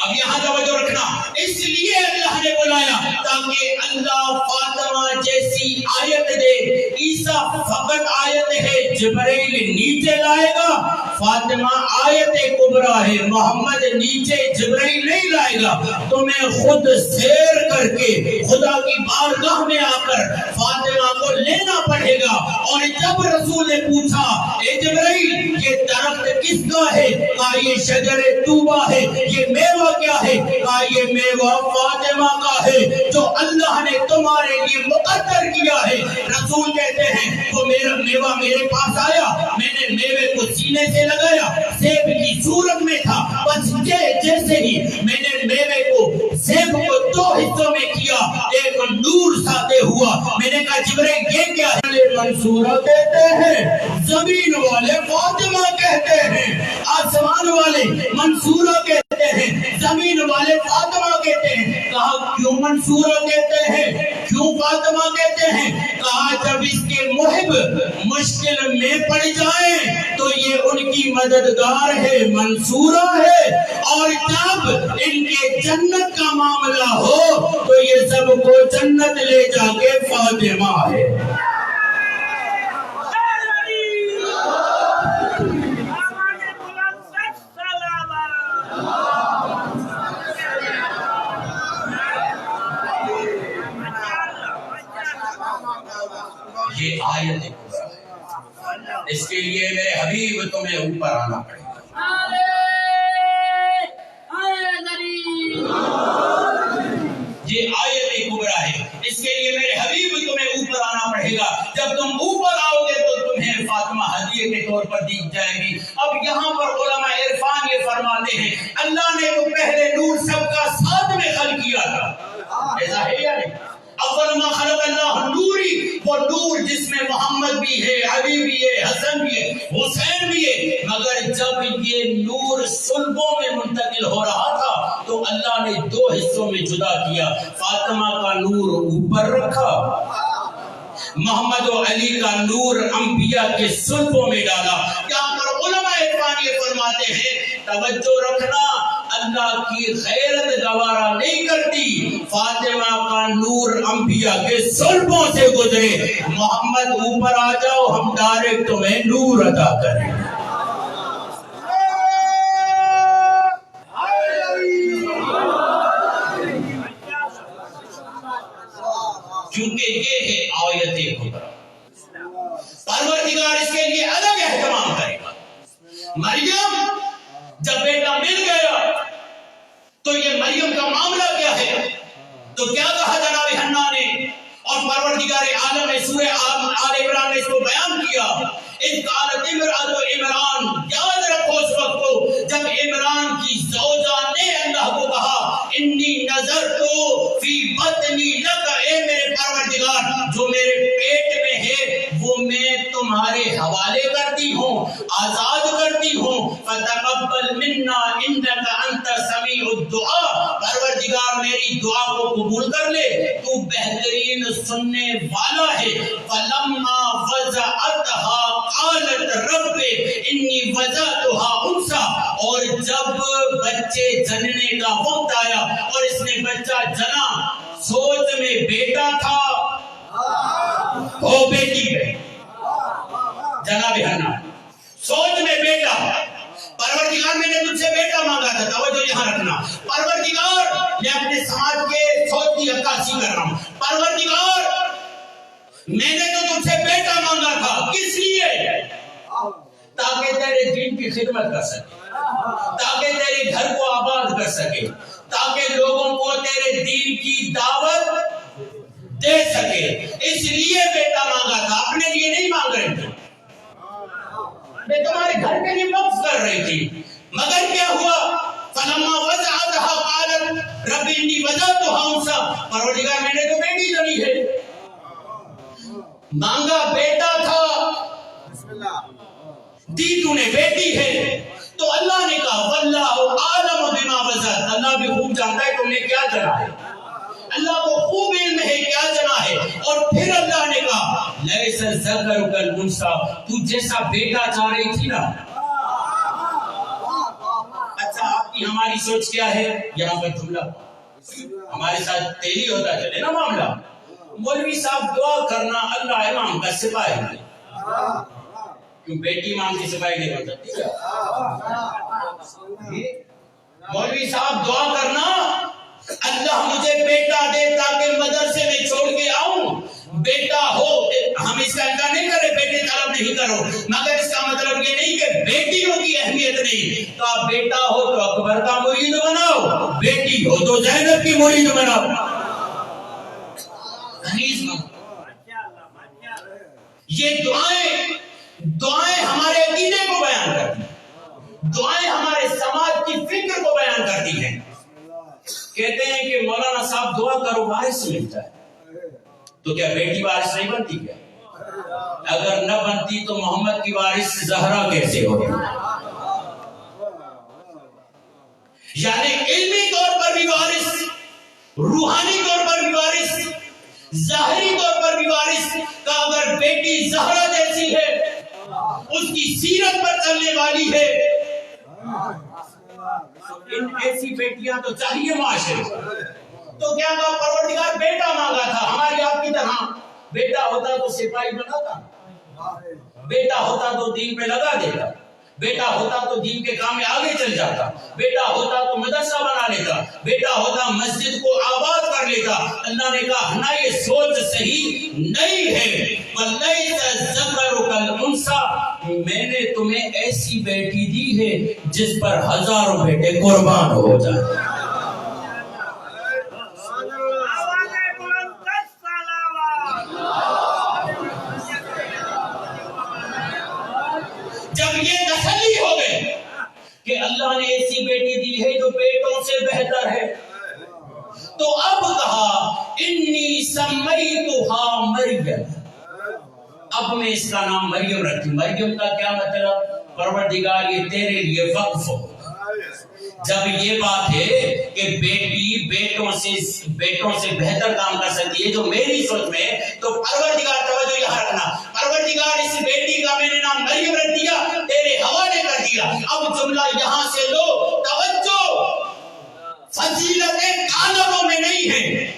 اب یہاں توجہ رکھنا، اس لیے اللہ نے بلایا تاکہ اللہ فاطمہ جیسی آیت دے۔ عیسیٰ فقط آیت ہے، جبرائیل نیچے لائے گا، فاطمہ آیت کبریٰ ہے، محمد نیچے جبرائیل نہیں لائے گا۔ تمہیں خود سیر کر کے خدا کی بارگاہ میں آ کر فاطمہ کو لینا پڑے گا۔ اور جب رسول نے پوچھا اے جبرائیل یہ درخت کس کا ہے؟ کہا یہ شجر طوبہ ہے۔ یہ میوہ کیا ہے؟ کہا یہ میوہ فاطمہ کا ہے جو اللہ نے تمہارے لیے مقدر کیا ہے۔ رسول کہتے ہیں وہ میرا میوہ میرے پاس آیا، میں نے میوے کو سینے سے لگایا، سیب کی صورت میں تھا، بس جیسے ہی میں نے میوے کو سیب کو دو حصوں میں کیا ایک نور ساتے ہوا۔ میں نے کہا جبرائیل یہ کیا ہے؟ منصورہ کہتے ہیں، زمین والے فاطمہ کہتے ہیں، آسمان والے منصورہ کہتے ہیں، زمین والے فاطمہ کہتے ہیں۔ کہا کیوں منصورہ کہتے ہیں، کیوں فاطمہ کہتے ہیں؟ کہا جب اس کے محب مشکل میں پڑ جائیں تو یہ ان کی مددگار ہے، منصورہ ہے، اور جب ان کے جنت کا معاملہ ہو تو یہ سب کو جنت لے جا کے فاطمہ ہے۔ یہ آیت کبریٰ ہے، اس کے لیے میرے حبیب تمہیں اوپر آنا پڑے گا۔ یہ آیت کبریٰ ہے، اس کے لیے میرے حبیب تمہیں اوپر آنا پڑے گا۔ جب تم اوپر آؤ گے تو تمہیں فاطمہ ہدیے کے طور پر دی جائے گی۔ اب یہاں پر علماء عرفان یہ فرماتے ہیں اللہ نے تو پہلے نور سب کا ساتھ میں خلق کیا تھا، ایسا ہے یا نہیں؟ اول ما خلق اللہ نوری، وہ نور جس میں محمد بھی ہے، علی بھی ہے، حسن بھی ہے، حسین بھی ہے، مگر جب یہ نور صلبوں میں منتقل ہو رہا تھا تو اللہ نے دو حصوں میں جدا کیا، فاطمہ کا نور اوپر رکھا، محمد و علی کا نور انبیاء کے صلبوں میں ڈالا۔ یہاں پر علماء عرفان یہ فرماتے ہیں توجہ رکھنا، اللہ کی غیرت گوارا نہیں کرتی فاطمہ کا نور انبیاء کے صلبوں سے گزرے۔ محمد اوپر آ جاؤ، ہم ڈائریکٹ تمہیں نور عطا کریں۔ کیونکہ یہ ہے آیت کبریٰ، پروردگار اس کے لیے الگ اہتمام کرے گا۔ مریم جب بیٹا مل گیا تو یہ مریم کا معاملہ کیا ہے؟ تو کیا کہا جناب حنا نے اور پروردگار عالم نے سورہ آل عمران میں اس کو بیان کیا۔ اس قالت امرأۃ عمران، یاد رکھو اس وقت کو جب عمران کی زوجہ نے اللہ کو کہا انی نظرت فی بطنی لک، اے میرے پروردگار جو میرے پیٹ میں ہے وہ میں تمہارے حوالے کرتی ہوں، آزاد کرتی ہوں، فتقبل منا انک انت سمیع الدعاء، پروردگار میری دعا کو قبول قبول کر لے، تو بہترین سننے والا ہے۔ فلما وضعتها قالت رب انی وضعتها انثى، اور جب بچے جننے کا وقت آیا اور اس نے بچہ جنا، سوچ میں بیٹا تھا، وہ بیٹی ہے جناب حنا، سوچ میں بیٹا، پروردگار میں نے تجھ سے بیٹا مانگا تھا، توجہ یہاں رکھنا، پروردگار میں اپنے سماج کے سوچ کی عکاسی کر رہا ہوں، پروردگار میں نے تو تجھ سے بیٹا مانگا تھا، کس لیے؟ تاکہ تیرے دین کی خدمت کر سکے، تاکہ تیرے گھر کو آباد کر سکے، تاکہ لوگوں کو تیرے دین کی دعوت دے سکے، اس لیے بیٹا مانگا تھا، اپنے لیے نہیں مانگ رہے تھے، میں تمہارے گھر کے لیے وقف کر رہی تھی، مگر کیا ہوا؟ فلما وضعتها قالت رب انی وضعتها انثى، پروردگار میں نے تو بیٹی جنی ہے، مانگا بیٹا تھا، دی تو نے بیٹی ہے، تو اللہ نے کہا واللہ اعلم بما وضعت، اللہ بھی خوب جانتا ہے تم نے کیا جنا ہے، اللہ کو خوب علم ہے کیا جنا ہے، اور پھر اللہ نے کہا لیس الذکر کالانثی، تو جیسا بیٹا چاہ رہی تھی نا۔ اچھا آپ کی ہماری سوچ کیا ہے؟ یہاں پر جملہ ہمارے ساتھ تیلی ہوتا چلے نا معاملہ، مولوی صاحب دعا کرنا اللہ امام کا سپاہی ہے، کیوں بیٹی امام کی سپاہی نہیں بن سکتی کیا؟ مولوی صاحب دعا کرنا اللہ مجھے بیٹا دے تاکہ مدرسے میں چھوڑ کے آؤں، بیٹا ہو، ہم اس کا انکار نہیں کرے، بیٹے طلب نہیں کرو، مگر اس کا مطلب یہ نہیں کہ بیٹیوں کی اہمیت نہیں، کہا بیٹا ہو تو اکبر کا مرید بناؤ، بیٹی ہو تو زینب کی مرید بناؤ، یہ دعائیں ہمارے عقیدے کو بیان کرتی ہیں، دعائیں ہمارے سماج کی فکر کو بیان کرتی ہیں۔ کہتے ہیں کہ مولانا صاحب دعا کرو وارث ملتا ہے، تو کیا بیٹی وارث نہیں بنتی کیا؟ اگر نہ بنتی تو محمد کی وارث زہرا کیسے ہوگی؟ یعنی علمی طور پر بھی وارث، روحانی طور پر بھی وارث، ظاہری طور پر بھی وارث، کہ اگر بیٹی زہرا جیسی ہے، اس کی سیرت پر چلنے والی ہے، ان ایسی بیٹیاں تو چاہیے معاشرے، تو کیا کہا پروردگار بیٹا مانگا تھا، ہماری آپ کی طرح بیٹا ہوتا تو سپاہی بناتا، بیٹا ہوتا تو دین پہ لگا دیتا، بیٹا ہوتا تو دین کے کام میں آگے چل جاتا، بیٹا ہوتا تو مدرسہ بنا لیتا، بیٹا ہوتا مسجد کو آباد کر لیتا۔ اللہ نے کہا نہ یہ سوچ صحیح نہیں ہے، وَلَيْسَ الذَّكَرُ كَالْأُنثَىٰ، میں نے تمہیں ایسی بیٹی دی ہے جس پر ہزاروں بیٹے قربان ہو جائیں۔ جب یہ تسلی ہو گئے کہ اللہ نے ایسی بیٹی دی ہے جو بیٹوں سے بہتر ہے، تو اب کہا انی سمیتھا مریم، اب میں اس کا نام مریم رکھی۔ مریم کا کیا مطلب؟ پروردگار یہ تیرے لیے وقف ہو۔ جب یہ بات ہے کہ بیٹی بیٹوں سے بہتر کام کر سکتی ہے جو میری سوچ میں ہے، تو پروردگار توجہ یہاں رکھنا، پروردگار اس بیٹی کا میں نے نام مریم رکھ دیا، تیرے حوالے کر دیا۔ اب جملہ یہاں سے لو، توجہ، فضیلتیں کالموں میں نہیں ہے،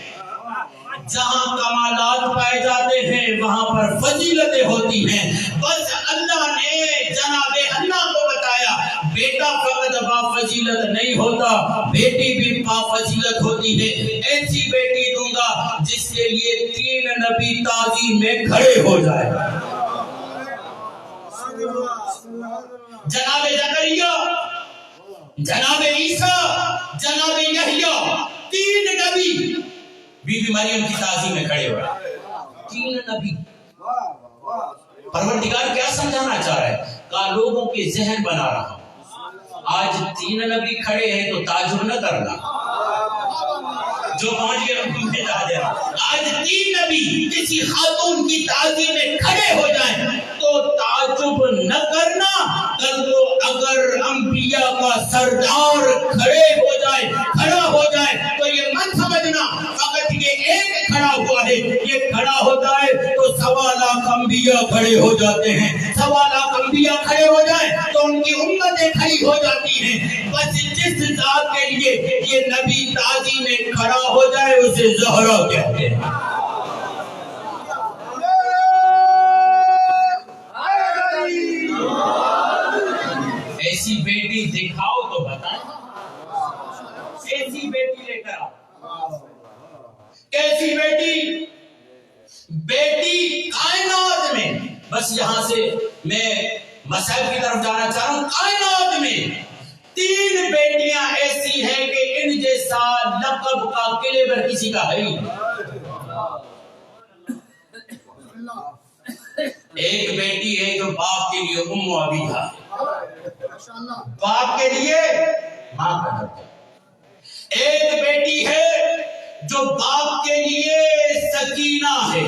جہاں کمالات پائے جاتے ہیں وہاں پر فضیلتیں ہوتی ہیں۔ بس اللہ نے جناب حنا کو بتایا بیٹا فقط با فضیلت نہیں ہوتا، بیٹی بھی با فضیلت ہوتی ہے۔ ایسی بیٹی دوں گا جس کے لیے 3 نبی تعظیم میں کھڑے ہو جائے، جناب زکریا، جناب عیسیٰ، جناب یحییٰ، 3 نبی بی بی مریم کی تعظیم میں کھڑے ہو رہے، 3 نبی۔ پروردگار کیا سمجھانا چاہ رہا ہے؟ کہا لوگوں کے ذہن بنا رہا، آج 3 نبی کھڑے ہیں تو تعجب نہ کرنا، جو پہنچ گئے ان میں جا دے رہا، آج 3 نبی کسی خاتون کی تعظیم میں کھڑے ہو جائیں تو تعجب نہ کرنا، کل کو اگر انبیاء کا سردار کھڑے ہو جائے، کھڑا ہو جائے تو یہ مت سمجھنا فقط ہے یہ کھڑا ہوتا ہے تو 1.25 انبیاء کھڑے ہو جاتے ہیں، 1.25 انبیاء کھڑے ہو جائیں تو ان کی امتیں کھڑی ہو جاتی ہیں۔ بس جس ذات کے لیے یہ نبی تازی میں کھڑا ہو جائے اسے زہرا کہتے ہیں۔ ایسی بیٹی دکھاؤ تو بتائیں، ایسی بیٹی لے کر آؤ۔ کیسی بیٹی؟ بیٹی کائنات میں، بس یہاں سے میں مسائل کی طرف جانا چاہ رہا ہوں، کائنات میں 3 بیٹیاں ایسی ہیں کہ ان جیسا لقب کا کلیبر کسی کا ہے ہی۔ ایک بیٹی ہے جو باپ کے لیے ام عبیدہ ہے، باپ کے لیے ماں کا درجہ۔ ایک بیٹی ہے جو باپ کے لیے سکینہ ہے۔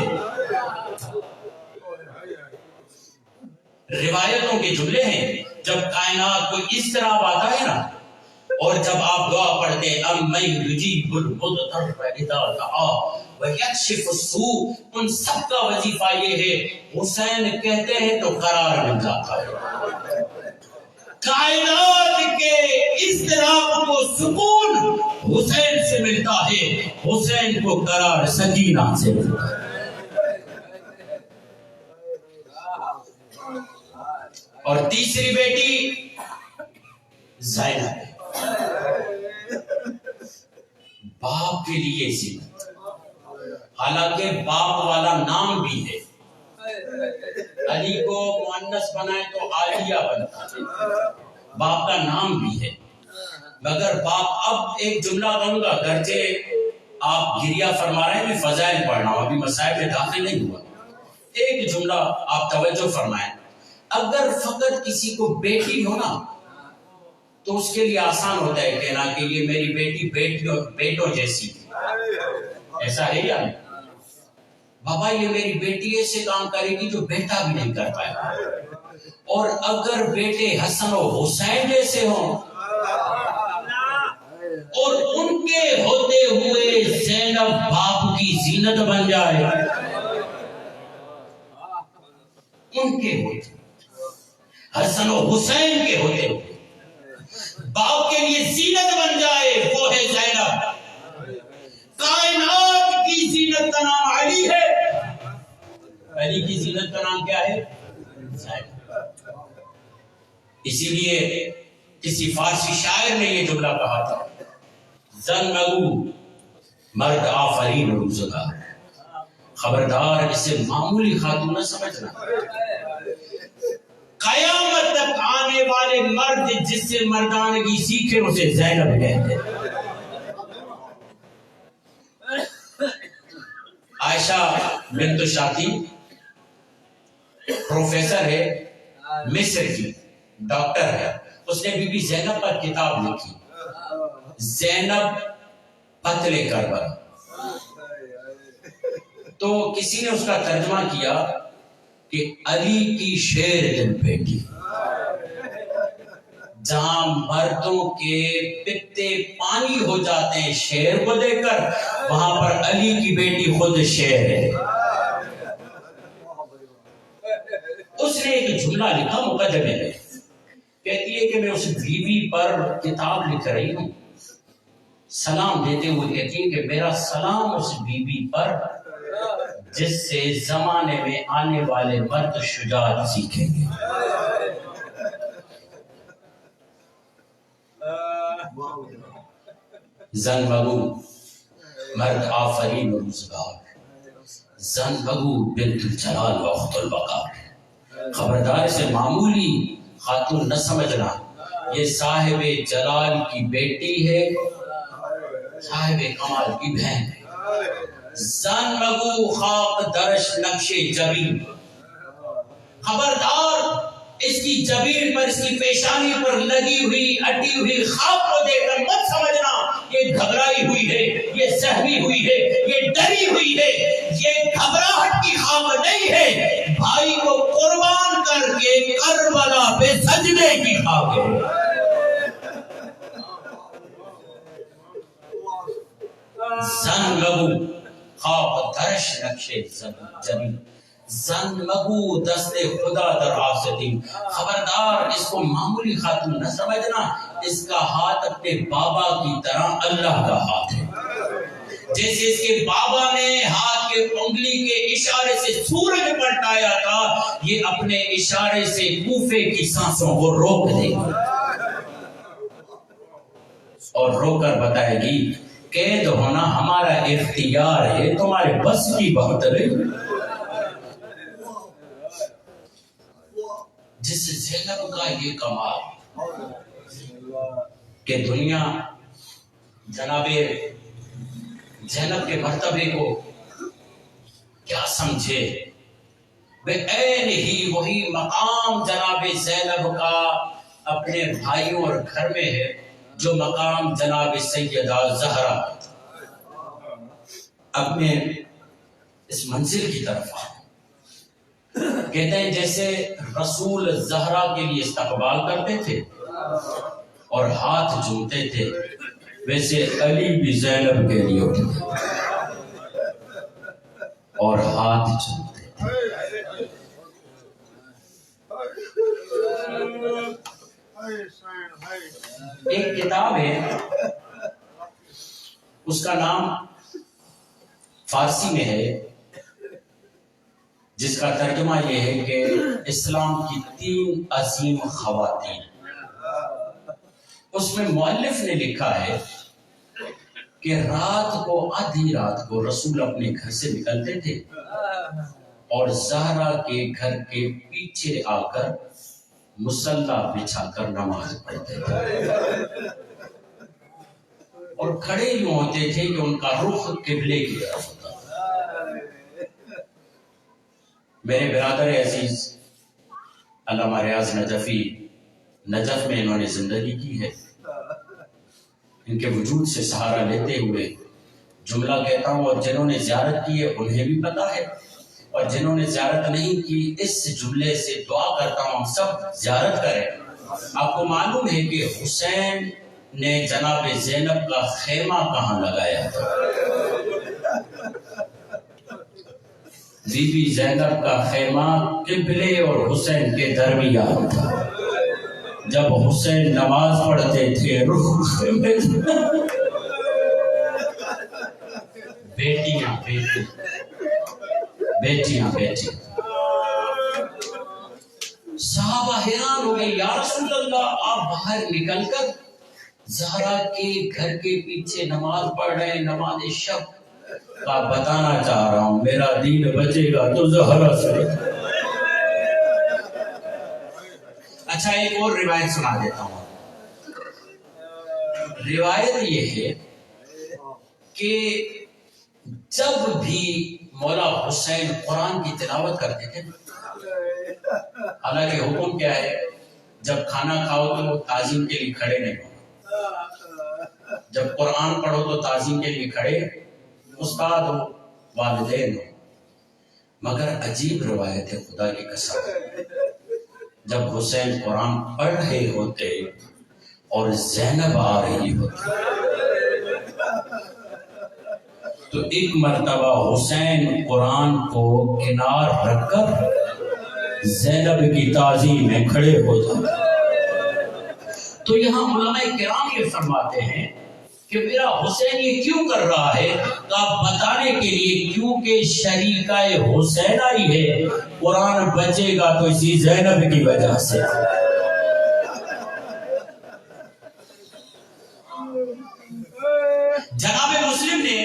روایتوں کے جملے ہیں، جب کائنات کو اس طرح آتا ہے نا، اور جب آپ دعا پڑھتے ہیں اَمَّن يُجِيبُ الْمُضْطَرَّ إِذَا دَعَاهُ وَيَكْشِفُ السُّوءَ، ان سب کا وظیفہ یہ ہے، حسین کہتے ہیں تو قرار مل جاتا ہے۔ کائنات کے اضطراب کو سکون حسین سے ملتا ہے، حسین کو قرار سکینہ سے ملتا ہے۔ اور تیسری بیٹی زینب، باپ کے لیے زینت، حالانکہ باپ والا نام بھی ہے، علی کو مؤنث بنائے تو عالیہ بنتا ہے، باپ کا نام بھی ہے، مگر باپ، اب ایک جملہ کہوں گا، گرچہ آپ گریہ فرما رہے ہیں، میں فضائل پڑھ رہا ہوں، ابھی مسائل میں داخل نہیں ہوا، ایک جملہ آپ توجہ فرمائیں، اگر فقط کسی کو بیٹی ہو نا تو اس کے لیے آسان ہوتا ہے کہنا کہ یہ میری بیٹی بیٹوں جیسی، ایسا ہے یا نہیں؟ بابا یہ میری بیٹی ایسے کام کرے گی جو بیٹا بھی نہیں کر پائے گا، اور اگر بیٹے حسن و حسین جیسے ہوں اور ان کے ہوتے ہوئے زینب باپ کی زینت بن جائے، ان کے ہوتے حسن و حسین کے ہوتے ہوئے باپ کے لیے زینت بن جائے، وہ ہے زینب۔ کائنات کی زینت کا نام علی ہے، علی کی زینت کا نام کیا ہے؟ زینب۔ اسی لیے کسی فارسی شاعر نے یہ جملہ کہا تھا، زن مگو مرد آفرین روزگار، خبردار اسے معمولی خاتون نہ سمجھنا، قیامت تک آنے والے مرد جس سے مردانگی سیکھے اسے زینب کہتے ہیں۔ عائشہ بنت شاطی پروفیسر ہے، مصر کی ڈاکٹر ہے، اس نے بی بی زینب پر کتاب لکھی، زینب قتل کربلا۔ تو کسی نے اس کا ترجمہ کیا کہ علی کی شیر دل بیٹی، جہاں مردوں کے پتے پانی ہو جاتے ہیں شیر کو دیکھ کر، وہاں پر علی کی بیٹی خود شیر ہے۔ اس نے ایک جملہ لکھا مقدمے میں، کہتی ہے کہ میں اس بیوی پر کتاب لکھ رہی ہوں، سلام دیتے ہوئے کہتی ہے کہ میرا سلام اس بیوی پر جس سے زمانے میں آنے والے مرد شجاعت سیکھیں گے۔ زن بگو مرد آفرین و روزگار، زن بگو بنت الجلال و اخت الوقار، خبردار سے معمولی خاتون نہ سمجھنا، یہ صاحب جلال کی بیٹی ہے، صاحب کمال کی بہن ہے۔ زن بگو خاک درش نقش جبین، خبردار اس کی جبین پر، اس کی پیشانی پر لگی ہوئی اٹی ہوئی خاک کو دیکھ کر مت سمجھنا یہ گھبرائی ہوئی ہے، یہ سہمی ہوئی ہے، یہ ڈری ہوئی ہے، یہ گھبراہٹ کی خاک نہیں ہے، بھائی کو قربان کر کے کربلا پہ سجدے کی خاک ہے۔ زن بگو خاک درش نقش جمیل زن مگو دست خدا در آسدی. خبردار اس کو معمولی خاتون نہ سمجھنا، اس کا ہاتھ اپنے بابا کی طرح اللہ کا ہاتھ ہے. جیسے اس کے بابا نے ہاتھ کے انگلی کے اشارے سے سورج پلٹایا تھا، یہ اپنے اشارے سے کوفے کی سانسوں کو روک دے گی اور رو کر بتائے گی قید ہونا ہمارا اختیار ہے، تمہارے بس کی بات نہیں. جس زینب کا یہ کمال کہ دنیا جناب زینب کے مرتبے کو کیا سمجھے، بے عین ہی وہی مقام جناب زینب کا اپنے بھائیوں اور گھر میں ہے جو مقام جناب سیدہ زہرا. اپنے اس منزل کی طرف آئے، کہتے ہیں جیسے رسول زہرا کے لیے استقبال کرتے تھے اور ہاتھ جھومتے تھے، ویسے علی بھی زینب کے لیے اٹھتے اور ہاتھ جھومتے تھے. ایک کتاب ہے، اس کا نام فارسی میں ہے، جس کا ترجمہ یہ ہے کہ اسلام کی 3 عظیم خواتین. اس میں مؤلف نے لکھا ہے کہ رات کو آدھی رات کو رسول اپنے گھر سے نکلتے تھے اور زہرا کے گھر کے پیچھے آ کر مصلی بچھا کر نماز پڑھتے تھے اور کھڑے یوں ہوتے تھے کہ ان کا رخ قبلے کی طرف ہوتا تھا. میرے برادر عزیز علامہ ریاض نجفی نجف میں انہوں نے زندگی کی ہے. ان کے وجود سے سہارا لیتے ہوئے جملہ کہتا ہوں، اور جنہوں نے زیارت کی ہے انہیں بھی پتا ہے، اور جنہوں نے زیارت نہیں کی اس جملے سے دعا کرتا ہوں ہم سب زیارت کریں. آپ کو معلوم ہے کہ حسین نے جناب زینب کا خیمہ کہاں لگایا تھا؟ بی بی زینب کا خیمہ قبلے اور حسین کے درمیان تھا. جب حسین نماز پڑھتے تھے رخ خیمے بیٹیاں صحابہ حیران ہو گئے، یا رسول اللہ آپ باہر نکل کر زہرا کے گھر کے پیچھے نماز پڑھ رہے ہیں، نماز شب. آپ بتانا چاہ رہا ہوں میرا دین بچے گا تو زہرا سے. اچھا ایک اور روایت سنا دیتا ہوں. روایت یہ ہے کہ جب بھی مولا حسین قرآن کی تلاوت کرتے تھے، حالانکہ حکم کیا ہے، جب کھانا کھاؤ تو تعظیم کے لیے کھڑے نہیں ہو، جب قرآن پڑھو تو تعظیم کے لیے کھڑے، استاد ہو والدین ہو. مگر عجیب روایت ہے خدا کی قسم، جب حسین قرآن پڑھ رہے ہوتے اور زینب آ رہی ہوتی تو ایک مرتبہ حسین قرآن کو کنار رکھ کر زینب کی تعظیم میں کھڑے ہو جاتے. تو یہاں علماء کرام یہ فرماتے ہیں کہ میرا حسین یہ کیوں کر رہا ہے، تو آپ بتانے کے لیے کیونکہ شریکہ حسین آئی ہے، قرآن بچے گا تو اسی زینب کی وجہ سے. جناب مسلم نے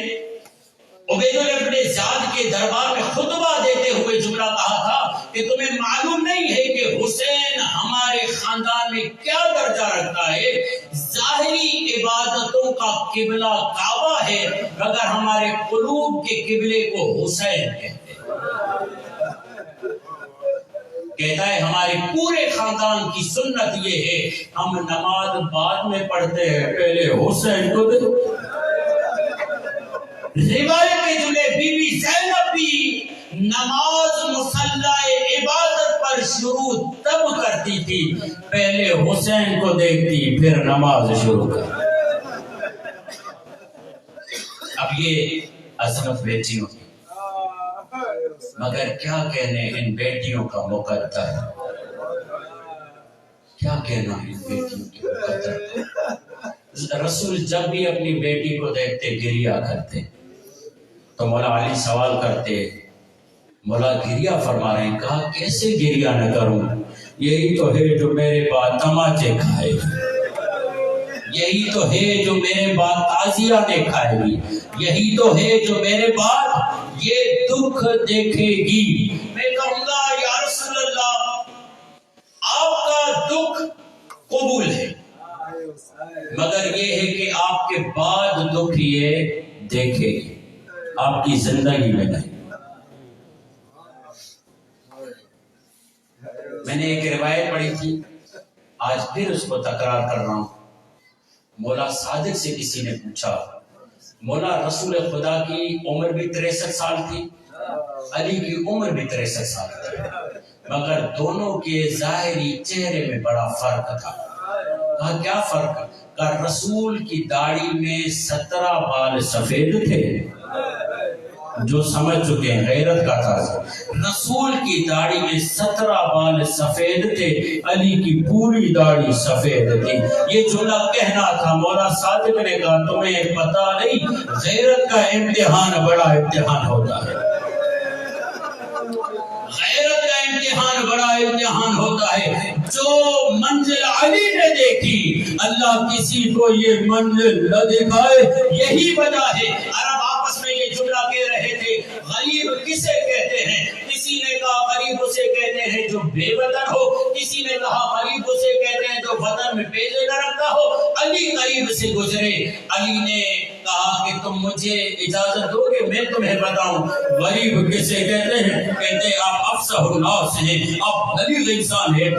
عبید اللہ بن زیاد کے دربار میں خطبہ دیتے ہوئے جملہ کہا تھا کہ تمہیں معلوم نہیں ہے کہ حسین ہمارے خاندان میں کیا درجہ رکھتا ہے. ظاہری عبادتوں کا قبلہ کعبہ ہے مگر ہمارے قلوب کے قبلے کو حسین کہتے ہیں. کہتا ہے ہمارے پورے خاندان کی سنت یہ ہے ہم نماز بعد میں پڑھتے ہیں، پہلے حسین کو دے. روایت میں جملے بی بی زینب بھی نماز مصلی عبادت پر شروع تب کرتی تھی، پہلے حسین کو دیکھتی پھر نماز شروع کرتی. اب یہ عظمت بیٹیوں کی، مگر کیا کہنے ان بیٹیوں کا مقدر، کیا کہنا ان بیٹیوں کے مقدر کا۔ رسول جب بھی اپنی بیٹی کو دیکھتے گریا کرتے، تو مولا علی سوال کرتے، مولا گریا فرما رہے ہیں، کہا کیسے گریا نہ کروں، یہی تو ہے جو میرے بعد تماچے کھائے گی، یہی تو ہے جو میرے بعد تعزیتیں کھائے گی، یہی تو ہے جو میرے بعد یہ دکھ دیکھے گی۔ میں کہوں گا یا رسول اللہ، آپ کا دکھ قبول ہے، مگر یہ ہے کہ آپ کے بعد دکھ یہ دیکھے گی، آپ کی زندگی میں نہیں۔ میں نے ایک روایت پڑھی تھی، آج پھر اس کو تکرار کر رہا ہوں۔ مولا صادق سے کسی نے پوچھا، مولا رسول خدا کی عمر بھی 63 سال تھی، علی کی عمر بھی 63 سال تھی، مگر دونوں کے ظاہری چہرے میں بڑا فرق تھا۔ کہا کیا فرق؟ کہا رسول کی داڑھی میں 17 بال سفید تھے، جو سمجھ چکے ہیں غیرت کا تھا، رسول کی داڑھی میں 17 بال سفید تھے، علی کی پوری داڑھی سفید تھی۔ یہ جملہ کہنا تھا۔ مولا صادق نے کہا تمہیں پتہ نہیں، غیرت کا امتحان بڑا امتحان ہوتا ہے، غیرت کا امتحان بڑا امتحان ہوتا ہے۔ جو منزل علی نے دیکھی، اللہ کسی کو یہ منزل نہ دکھائے، یہی وجہ ہے۔ عرب آپس میں یہ جملہ کہہ رہے تھے، غریب کسے کہتے ہیں؟ کسی نے کہا غریب اسے کہتے ہیں جو بے وطن ہو، کسی نے کہا غریب اسے کہتے ہیں جو وطن میں بیزے نہ رکھتا ہو۔ علی قریب سے گزرے، علی نے کہا کہ تم مجھے اجازت دو کہ میں تمہیں بتاؤں غریب کسے کہتے ہیں؟ کہتے آپ افصح الناس ہیں، آپ بلیغ انسان ہیں،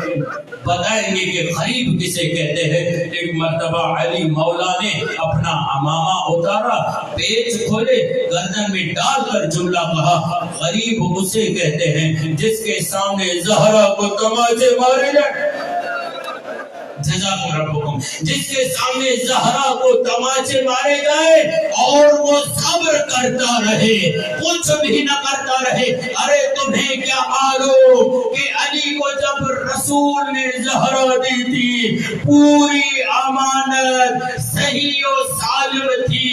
بتائیں گے کہ غریب کسے کہتے ہیں۔ ایک مرتبہ علی مولا نے اپنا امامہ اتارا، پیچ کھولے، گردن میں ڈال کر جملہ کہا، غریب اسے کہتے ہیں جس کے سامنے زہرا کو تماچے مارے جائیں، جزاکم ربکم، جس کے سامنے زہرا کو تماچے مارے جائے اور وہ صبر کرتا رہے، کچھ بھی نہ کرتا رہے۔ ارے تمہیں کیا معلوم کہ علی کو جب رسول نے زہرا دی تھی، پوری امانت صحیح و سالم تھی،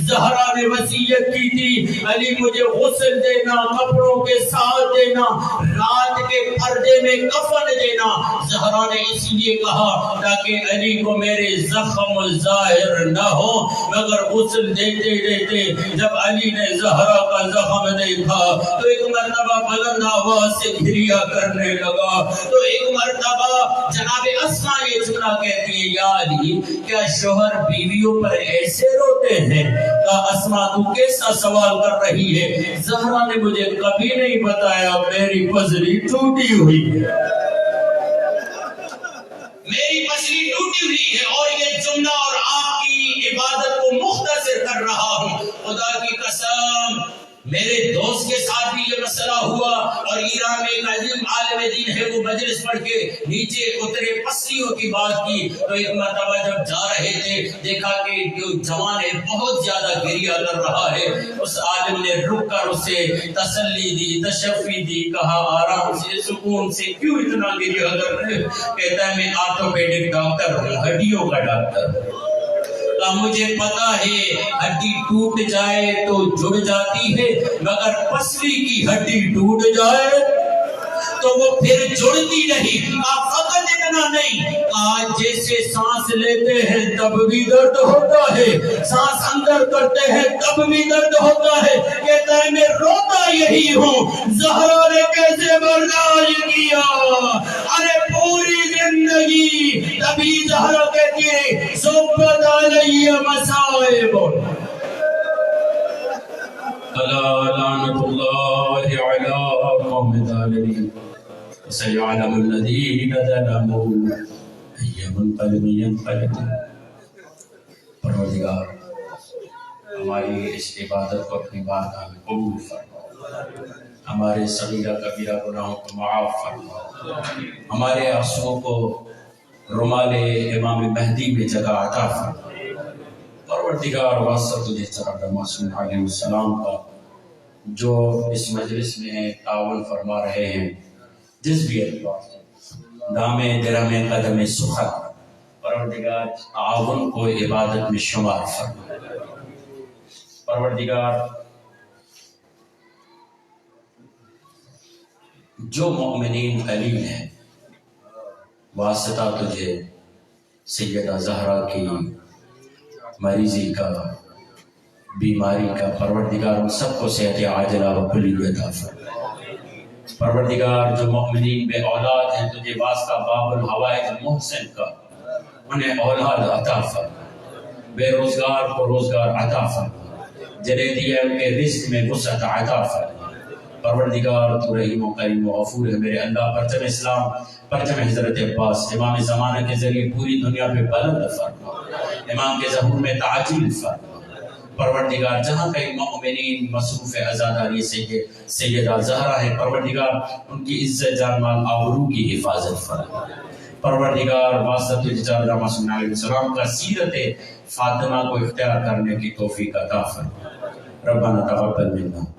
زہرا نے وصیت کی تھی علی مجھے غسل دینا، کپڑوں کے ساتھ دینا، رات کے پردے میں کفن دینا۔ زہرا نے اس لیے کہا تاکہ علی کو میرے زخم ظاہر نہ ہو، مگر غسل دیتے دیتے جب علی نے زہرا کا زخم دیکھا تو ایک مرتبہ بلند آواز سے گھریا کرنے لگا۔ تو ایک مرتبہ جناب اسماء یہ جملہ کہتی ہے، یا علی کیا شوہر بیویوں پر ایسے روتے ہیں؟ کہا اسماء تو کیسا سوال کر رہی ہے؟ زہرا نے مجھے کبھی نہیں بتایا میری پسلی ٹوٹی ہوئی ہے، میری پسلی ٹوٹی ہوئی ہے، اور یہ جملہ اور آپ کی عبادت کو مختصر کر رہا ہوں۔ خدا کی قسم میرے دوست کے ساتھ بھی یہ مسئلہ ہوا، اور ایران میں ایک عظیم عالم دین ہے، وہ مجلس پڑھ کے نیچے اترے، پسلیوں کی بات کی۔ تو ایک مرتبہ جب جا رہے تھے دیکھا کہ جو جوان ہے بہت زیادہ گریہ کر رہا ہے۔ اس عالم نے رک کر اسے تسلی دی، تشفی دی، کہا آرام سے، سکون سے، کیوں اتنا گریہ کر رہے؟ کہتا ہے میں آرتھوپیڈک ڈاکٹر ہوں، ہڈیوں کا ڈاکٹر ہوں، مجھے پتا ہے ہڈی ٹوٹ جائے تو جڑ جاتی ہے، مگر پسلی کی ہڈی ٹوٹ جائے تو وہ پھر جڑتی نہیں۔ فقط اتنا نہیں، جیسے سانس لیتے ہیں تب بھی درد ہوتا ہے، سانس اندر کرتے ہیں تب بھی درد ہوتا ہے۔ کہتا ہے میں روتا یہی ہوں، زہرا نے کیسے برداشت کیا؟ ارے پوری زندگی، تبھی زہرا کہتی ہے صبت علیہ مصائب، الا لعنت اللہ علی قوم الظالمین، سيعلم الذين ظلموا أي منقلب ينقلبون۔ پروردگار ہماری اس عبادت کو اپنی بارگاہ میں قبول فرما، ہمارے صغیرہ کبیرہ گناہوں کو معاف فرما، ہمارے آنسوؤں کو رومال امام مہدی میں جگہ عطا فرما۔ پروردگار واسطہ تجھے چاہتا معصوم علیہ السلام کا جو اس مجلس میں تعاون فرما رہے ہیں جس بھی اعتبار سے دامے درہم قدم سخن پروردگار تعاون کو عبادت میں شمار فرما پروردگار جو مومنین قلیل ہیں واسطہ تجھے سیدہ زہرا کی مریضی کا بیماری کا پروردگار ان سب کو صحت عاجلہ و کلی عطا فرما پروردگار جو مومنین بے اولاد ہیں تجھے واسطہ باب الحوائج محسن کا انہیں اولاد عطا فرما بے روزگار کو روزگار عطا فرما جنہیں دیا ان کے رزق میں وسعت عطا فرما پروردگار تو رحیم و کریم و غفور ہے میرے اللہ پرچم اسلام پرچم حضرت عباس امام زمانہ کے ذریعے پوری دنیا پہ بلند فرما امام کے ظہور میں تعجیل فرما پروردگار جہاں کئی مومنین مصروف عزاداری سیدہ زہرا ہے پروردگار ان کی عزت جان مال آبرو کی حفاظت فرما پروردگار واسطہ تجھے جعلہ معصوم علیہ السلام کا سیرت فاطمہ کو اختیار کرنے کی توفیق عطا فرما ربنا تقبل منا